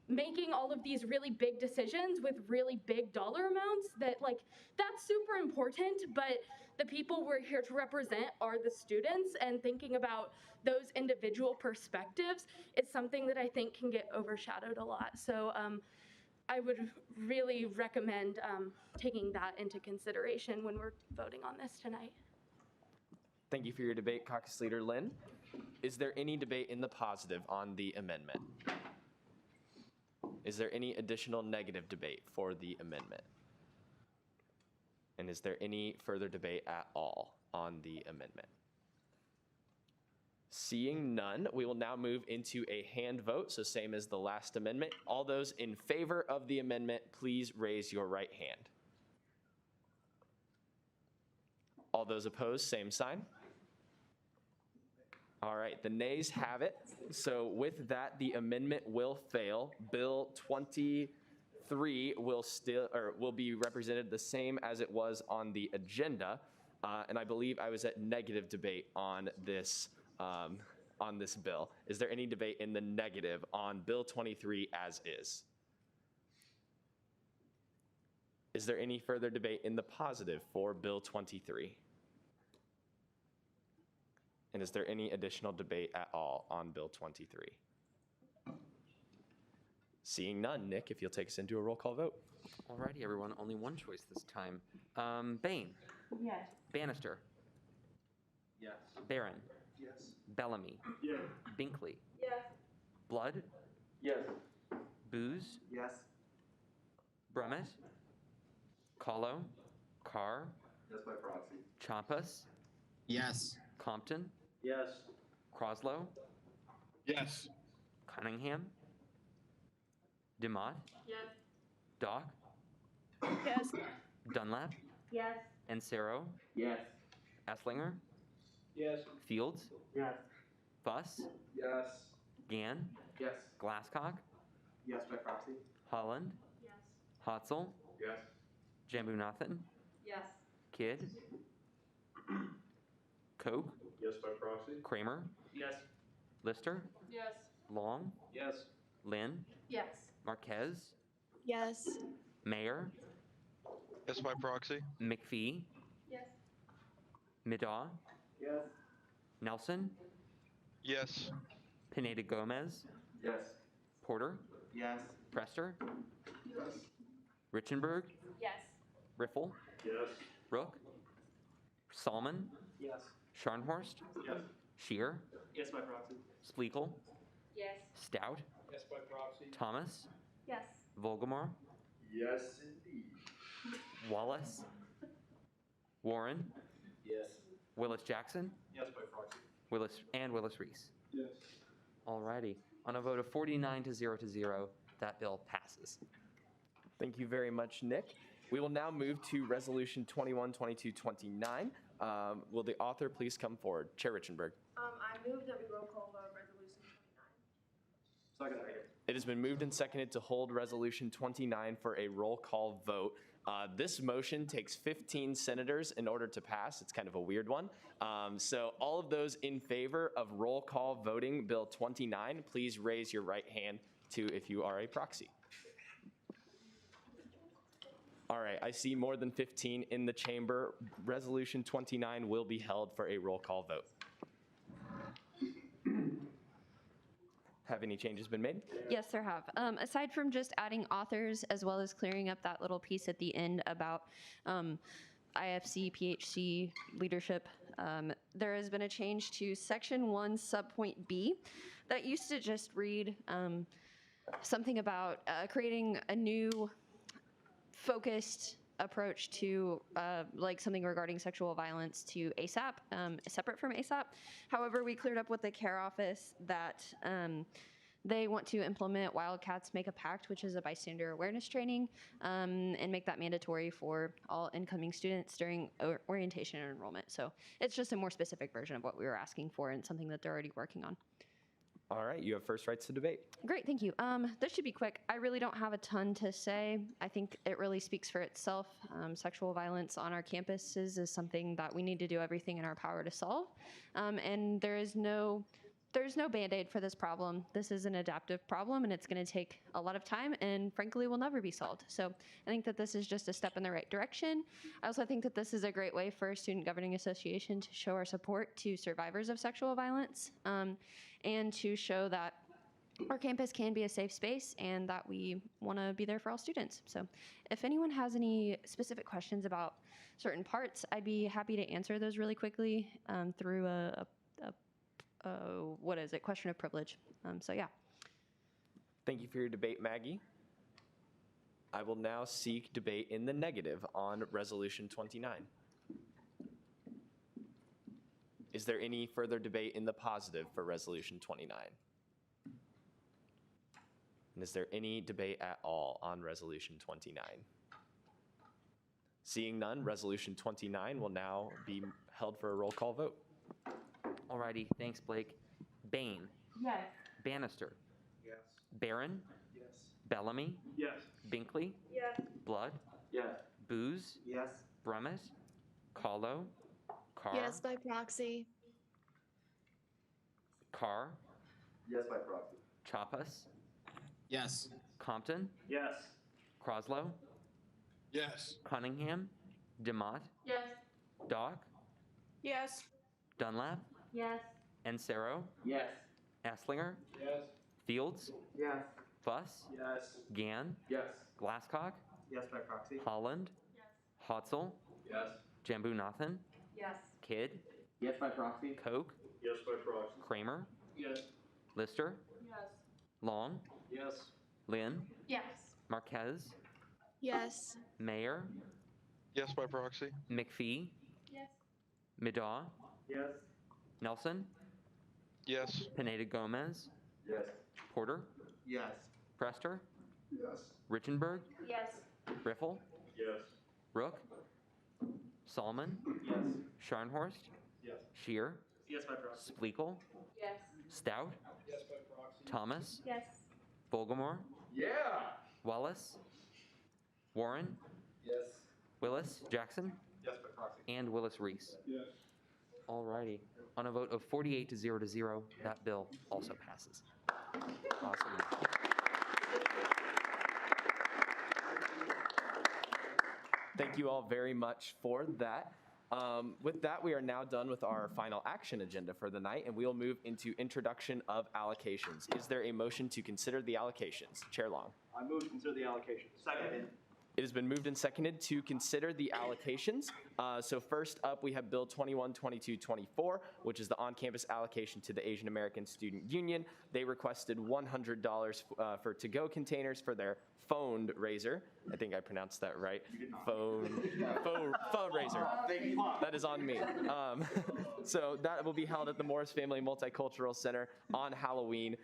making all of these really big decisions with really big dollar amounts that like, that's super important, but the people we're here to represent are the students, and thinking about those individual perspectives is something that I think can get overshadowed a lot. So I would really recommend taking that into consideration when we're voting on this tonight. Thank you for your debate, Caucus Leader Lynn. Is there any debate in the positive on the amendment? Is there any additional negative debate for the amendment? And is there any further debate at all on the amendment? Seeing none, we will now move into a hand vote, so same as the last amendment. All those in favor of the amendment, please raise your right hand. All those opposed, same sign. All right, the nays have it. So with that, the amendment will fail. Bill 23 will be represented the same as it was on the agenda, and I believe I was at negative debate on this bill. Is there any debate in the negative on Bill 23 as is? Is there any further debate in the positive for Bill 23? And is there any additional debate at all on Bill 23? Seeing none, Nick, if you'll take us into a roll call vote. Alrighty, everyone, only one choice this time. Bain. Yes. Bannister. Yes. Barron. Yes. Bellamy. Yes. Binkley. Yes. Blood. Yes. Booz. Yes. Brummett. Kahlo. Carr. Yes, by proxy. Champas. Yes. Compton. Yes. Croslow. Yes. Cunningham. DeMott. Yes. Doc. Yes. Dunlap. Yes. Ansero. Yes. Esslinger. Yes. Fields. Yes. Fuss. Yes. Gann. Yes. Glasscock. Yes by proxy. Holland. Yes. Hotzel. Yes. Jambunathan. Yes. Kidd. Koch. Yes, by proxy. Kramer. Yes. Lister. Yes. Long, Yes. Lynn, Yes. Marquez, Yes. Mayor, Yes, by proxy. McPhee, Yes. Midaw, Yes. Nelson, Yes. Pineda Gomez, Yes. Porter, Yes. Prester, Yes. Richenberg, Yes. Riffle, Yes. Rook, Salmon, Yes. Scharnhorst, Yes. Shear, Yes, by proxy. Splekel, Yes. Stout, Yes, by proxy. Thomas, Yes. Volgamore, Yes, indeed. Wallace, Warren, Yes. Willis Jackson, Yes, by proxy. Willis Reese. Yes. Alrighty. On a vote of 49 to 0, that bill passes. Thank you very much, Nick. We will now move to Resolution 21-22-29. Will the author please come forward? Chair Richenberg. I move that we roll call vote Resolution 29. Second. It has been moved and seconded to hold Resolution 29 for a roll call vote. This motion takes 15 senators in order to pass. It's kind of a weird one. So all of those in favor of roll call voting Bill 29, please raise your right hand to if you are a proxy. All right, I see more than 15 in the chamber. Resolution 29 will be held for a roll call vote. Have any changes been made? Yes, there have. Aside from just adding authors, as well as clearing up that little piece at the end about IFC, PHC leadership, there has been a change to Section 1, Subpoint B. That used to just read something about creating a new focused approach to like something regarding sexual violence to ASAP, separate from ASAP. However, we cleared up with the CARE office that they want to implement Wildcats Make a Pact, which is a bystander awareness training, and make that mandatory for all incoming students during orientation and enrollment. So it's just a more specific version of what we were asking for and something that they're already working on. All right, you have first rights to debate. Great, thank you. This should be quick. I really don't have a ton to say. I think it really speaks for itself. Sexual violence on our campuses is something that we need to do everything in our power to solve. And there's no Band-Aid for this problem. This is an adaptive problem, and it's going to take a lot of time and frankly will never be solved. So I think that this is just a step in the right direction. I also think that this is a great way for Student Governing Association to show our support to survivors of sexual violence, and to show that our campus can be a safe space and that we want to be there for all students. So if anyone has any specific questions about certain parts, I'd be happy to answer those really quickly through question of privilege. So yeah. Thank you for your debate, Maggie. I will now seek debate in the negative on Resolution 29. Is there any further debate in the positive for Resolution 29? And is there any debate at all on Resolution 29? Seeing none, Resolution 29 will now be held for a roll call vote. Alrighty, thanks, Blake. Bain. Yes. Bannister. Yes. Barron. Yes. Bellamy. Yes. Binkley. Yes. Blood. Yes. Booz. Yes. Brummet. Kahlo. Carr. Yes, by proxy. Carr. Yes, by proxy. Chappas. Yes. Compton. Yes. Croslow. Yes. Cunningham. DeMott. Yes. Dock. Yes. Dunlap. Yes. Encero. Yes. Esslinger. Yes. Fields. Yes. Fuss. Yes. Gann. Yes. Glasscock. Yes, by proxy. Holland. Yes. Hotzel. Yes. Jambunathan. Yes. Kidd. Yes, by proxy. Koch. Yes, by proxy. Kramer. Yes. Lister. Yes. Long. Yes. Lynn. Yes. Marquez. Yes. Mayor. Yes, by proxy. McPhee. Yes. Midaw. Yes. Nelson. Yes. Pineda Gomez. Yes. Porter. Yes. Prester. Yes. Richenberg. Yes. Riffle. Yes. Rook. Salmon. Yes. Scharnhorst. Yes. Shear. Yes, by proxy. Splekel. Yes. Stout. Yes, by proxy. Thomas. Yes. Volgamore. Yeah. Wallace. Warren. Yes. Willis Jackson. Yes, by proxy. And Willis Reese. Yes. Alrighty. On a vote of 48 to 0, that bill also passes. Awesome. Thank you all very much for that. With that, we are now done with our final action agenda for the night, and we'll move into introduction of allocations. Is there a motion to consider the allocations? Chair Long. I move to consider the allocation. Second. It has been moved and seconded to consider the allocations. So first up, we have Bill 212224, which is the on-campus allocation to the Asian American Student Union. They requested $100 for to-go containers for their phone raiser. I think I pronounced that right. Phone raiser. That is on me. So that will be held at the Morris Family Multicultural Center on Halloween.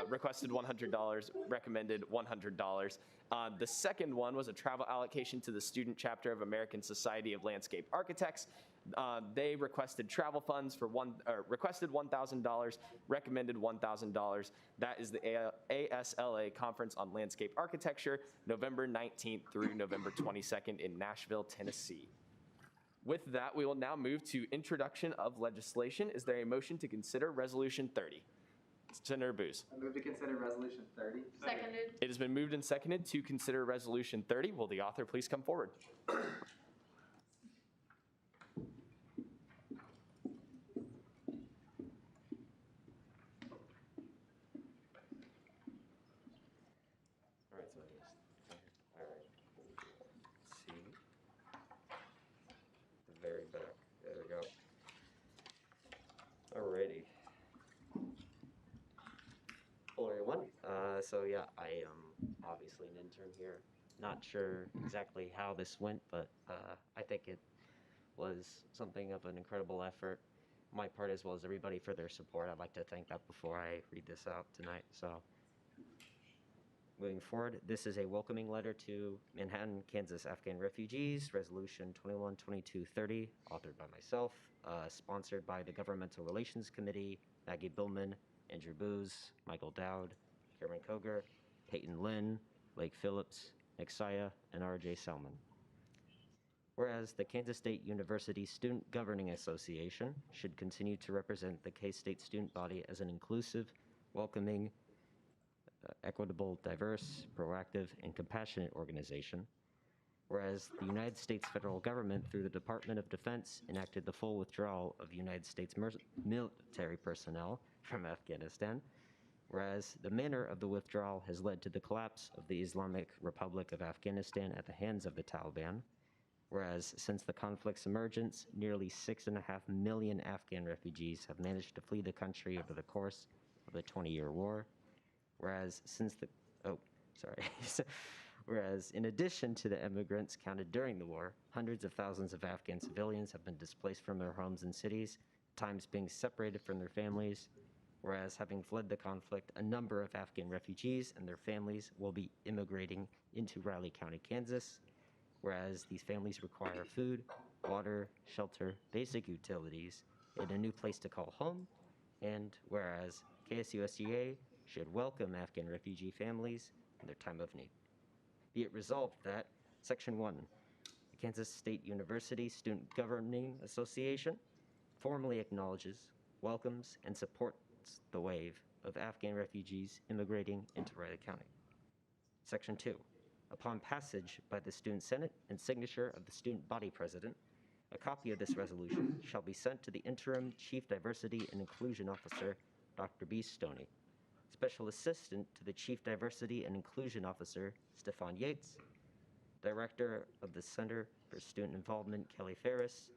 Requested $100, recommended $100. The second one was a travel allocation to the student chapter of American Society of Landscape Architects. They requested travel funds for requested $1,000, recommended $1,000. That is the ASLA Conference on Landscape Architecture, November 19th through November 22nd in Nashville, Tennessee. With that, we will now move to introduction of legislation. Is there a motion to consider Resolution 30? Senator Booz. I move to consider Resolution 30. Seconded. It has been moved and seconded to consider Resolution 30. Will the author please come forward? Very back. There we go. Alrighty. Hello, everyone. So yeah, I am obviously an intern here. Not sure exactly how this went, but I think it was something of an incredible effort. My part as well as everybody for their support. I'd like to thank that before I read this out tonight. So moving forward, this is a welcoming letter to Manhattan, Kansas Afghan refugees, Resolution 212230, authored by myself, sponsored by the Governmental Relations Committee, Maggie Billman, Andrew Booz, Michael Dowd, Cameron Koger, Peyton Lynn, Blake Phillips, Nick Saya, and R.J. Selman. Whereas the Kansas State University Student Governing Association should continue to represent the K-State student body as an inclusive, welcoming, equitable, diverse, proactive, and compassionate organization, whereas the United States federal government, through the Department of Defense, enacted the full withdrawal of United States military personnel from Afghanistan, whereas the manner of the withdrawal has led to the collapse of the Islamic Republic of Afghanistan at the hands of the Taliban, whereas since the conflict's emergence, nearly 6.5 million Afghan refugees have managed to flee the country over the course of the 20-year war, whereas whereas in addition to the immigrants counted during the war, hundreds of thousands of Afghan civilians have been displaced from their homes and cities, at times being separated from their families, whereas having fled the conflict, a number of Afghan refugees and their families will be immigrating into Riley County, Kansas, whereas these families require food, water, shelter, basic utilities, and a new place to call home, and whereas KSUSGA should welcome Afghan refugee families in their time of need. Be it resolved that Section 1, the Kansas State University Student Governing Association formally acknowledges, welcomes, and supports the wave of Afghan refugees immigrating into Riley County. Section 2, upon passage by the Student Senate and signature of the Student Body President, a copy of this resolution shall be sent to the Interim Chief Diversity and Inclusion Officer, Dr. B. Stoney, Special Assistant to the Chief Diversity and Inclusion Officer, Stefan Yates, Director of the Center for Student Involvement, Kelly Ferris,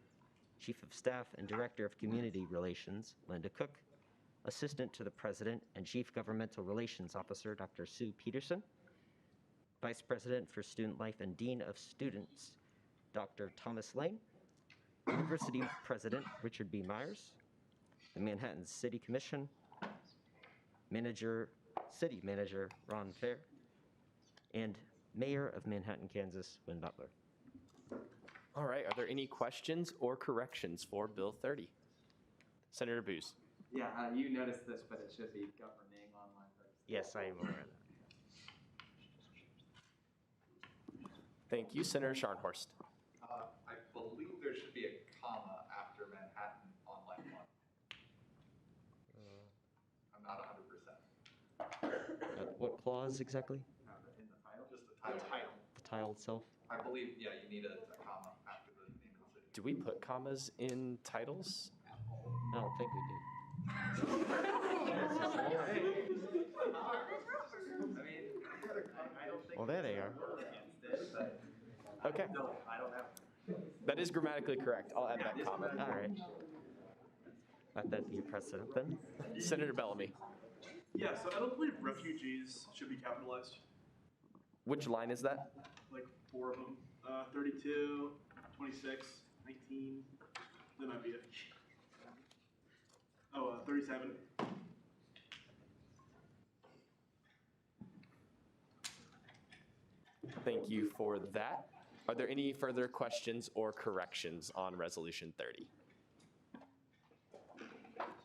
Chief of Staff and Director of Community Relations, Linda Cook, Assistant to the President and Chief Governmental Relations Officer, Dr. Sue Peterson, Vice President for Student Life and Dean of Students, Dr. Thomas Lane, University President Richard B. Myers, the Manhattan City Commission, City Manager Ron Fair, and Mayor of Manhattan, Kansas, Wynn Butler. All right, are there any questions or corrections for Bill 30? Senator Booz. Yeah, you noticed this, but it should be governing online purposes. Yes, I am aware of that. Thank you, Senator Scharnhorst. I believe there should be a comma after Manhattan online What clause exactly? In the title? Just the title. The title itself? I believe, yeah, you need a comma after the name of the city. Do we put commas in titles? I don't think we do. Well, there they are. Okay. No, I don't have. That is grammatically correct. I'll add that comment. All right. Let that be a precedent then. Senator Bellamy. Yeah, so I don't believe refugees should be capitalized. Which line is that? Like 4 of them. 32, 26, 19. That might be it. Oh, 37. Thank you for that. Are there any further questions or corrections on Resolution 30?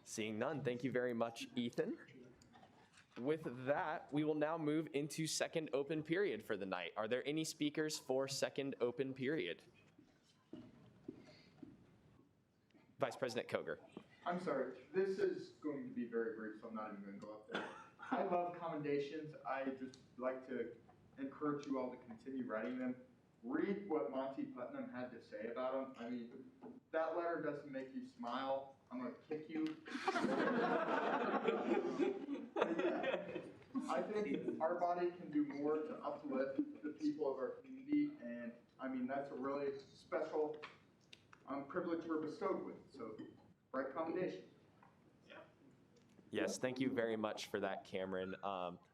Seeing none, thank you very much, Ethan. With that, we will now move into second open period for the night. Are there any speakers for second open period? Vice President Koger. I'm sorry, this is going to be very brief, so I'm not even going to go up there. I love commendations. I just like to encourage you all to continue writing them. Read what Monty Putnam had to say about them. I mean, that letter doesn't make you smile. I'm going to kick you. I think our body can do more to uplift the people of our community, and I mean, that's a really special privilege we're bestowed with. So, write commendations. Yes, thank you very much for that, Cameron.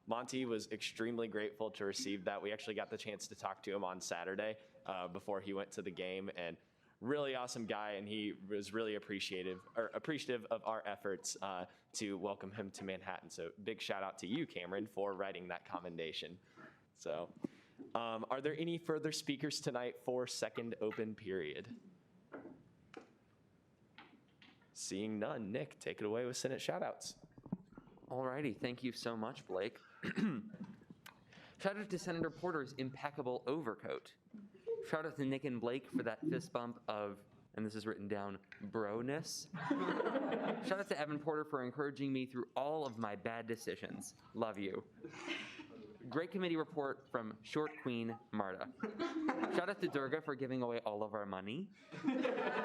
Monty was extremely grateful to receive that. We actually got the chance to talk to him on Saturday before he went to the game, and really awesome guy, and he was really appreciative of our efforts to welcome him to Manhattan. So big shout out to you, Cameron, for writing that commendation. So are there any further speakers tonight for second open period? Seeing none, Nick, take it away with Senate shoutouts. Alrighty, thank you so much, Blake. Shout out to Senator Porter's impeccable overcoat. Shout out to Nick and Blake for that fist bump of, and this is written down, bro-ness. Shout out to Evan Porter for encouraging me through all of my bad decisions. Love you. Great committee report from Short Queen Marta. Shout out to Durga for giving away all of our money.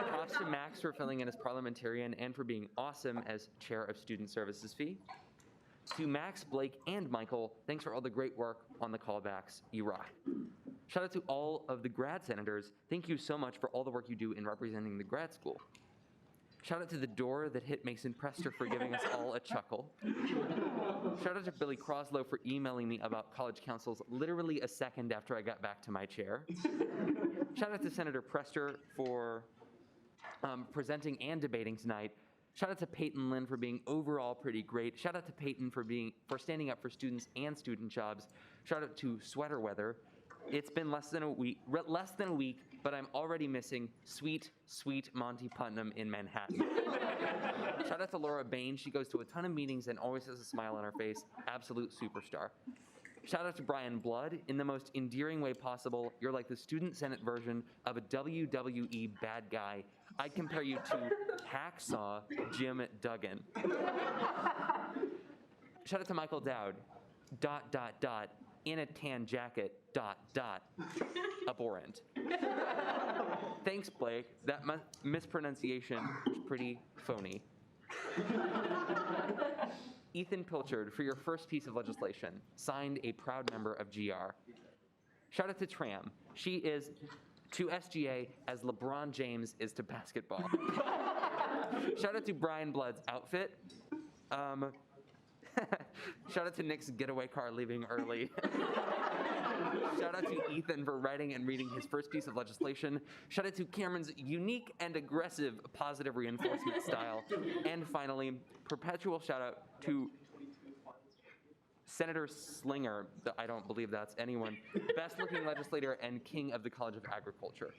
Props to Max for filling in as parliamentarian and for being awesome as chair of student services fee. To Max, Blake, and Michael, thanks for all the great work on the callbacks. You rock. Shout out to all of the grad senators. Thank you so much for all the work you do in representing the grad school. Shout out to the door that hit Mason Prester for giving us all a chuckle. Shout out to Billy Croslow for emailing me about college councils literally a second after I got back to my chair. Shout out to Senator Prester for presenting and debating tonight. Shout out to Peyton Lynn for being overall pretty great. Shout out to Peyton for standing up for students and student jobs. Shout out to Sweater Weather. It's been less than a week, but I'm already missing sweet, sweet Monty Putnam in Manhattan. Shout out to Laura Bain. She goes to a ton of meetings and always has a smile on her face. Absolute superstar. Shout out to Brian Blood. In the most endearing way possible, you're like the student senate version of a WWE bad guy. I'd compare you to Hacksaw Jim Duggan. Shout out to Michael Dowd. ... in a tan jacket, ... abhorrent. Thanks, Blake. That mispronunciation was pretty phony. Ethan Pilchard, for your first piece of legislation, signed a proud member of GR. Shout out to Tram. She is to SGA as LeBron James is to basketball. Shout out to Brian Blood's outfit. Shout out to Nick's getaway car leaving early. Shout out to Ethan for writing and reading his first piece of legislation. Shout out to Cameron's unique and aggressive positive reinforcement style. And finally, perpetual shout out to Senator Slinger, I don't believe that's anyone, best looking legislator and king of the College of Agriculture.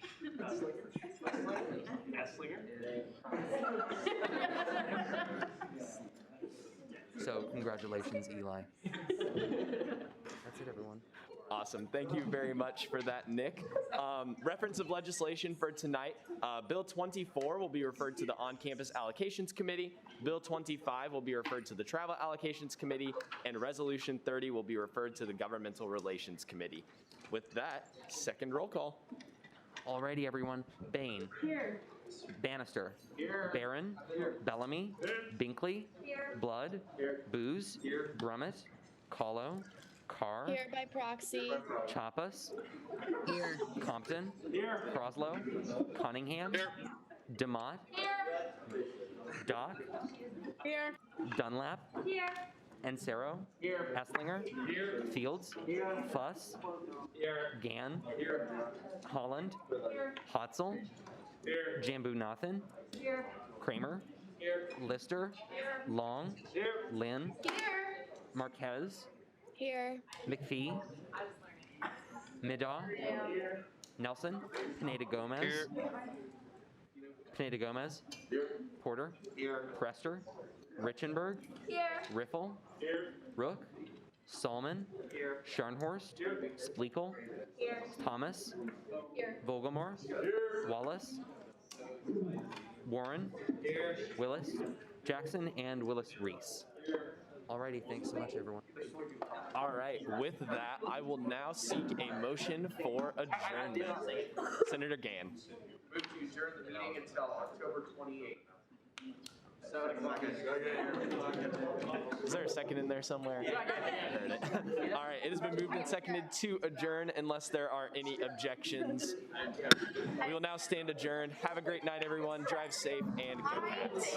So, congratulations, Eli. That's it, everyone. Awesome. Thank you very much for that, Nick. Reference of legislation for tonight. Bill 24 will be referred to the On-Campus Allocations Committee. Bill 25 will be referred to the Travel Allocations Committee. And Resolution 30 will be referred to the Governmental Relations Committee. With that, second roll call. Alrighty, everyone. Bain. Here. Bannister. Here. Barron. Here. Bellamy. Here. Binkley. Here. Blood. Here. Booz. Here. Brummett. Kahlo. Carr. Here by proxy. Chappas. Here. Compton. Here. Croslow. Cunningham. Here. DeMott. Doc. Here. Dunlap. Here. Encero. Here. Esslinger. Here. Fields. Here. Fuss. Here. Gann. Here. Holland. Here. Hotzel. Here. Jambunathan. Here. Kramer. Here. Lister. Long. Here. Lynn. Here. Marquez. Here. McPhee. Midaw. Nelson. Pineda Gomez. Here. Pineda Gomez. Here. Porter. Here. Prester. Richenberg. Here. Riffle. Here. Rook. Salmon. Here. Scharnhorst. Here. Splekel. Here. Thomas. Here. Vogelmore. Here. Wallace. Warren. Here. Willis. Jackson and Willis Reese. Alrighty, thanks so much, everyone. All right, with that, I will now seek a motion for adjournment. Senator Gann. Move to adjourn the meeting until October 28th. Is there a second in there somewhere? I heard it. All right, it has been moved and seconded to adjourn unless there are any objections. We will now stand adjourned. Have a great night, everyone. Drive safe and go Pats.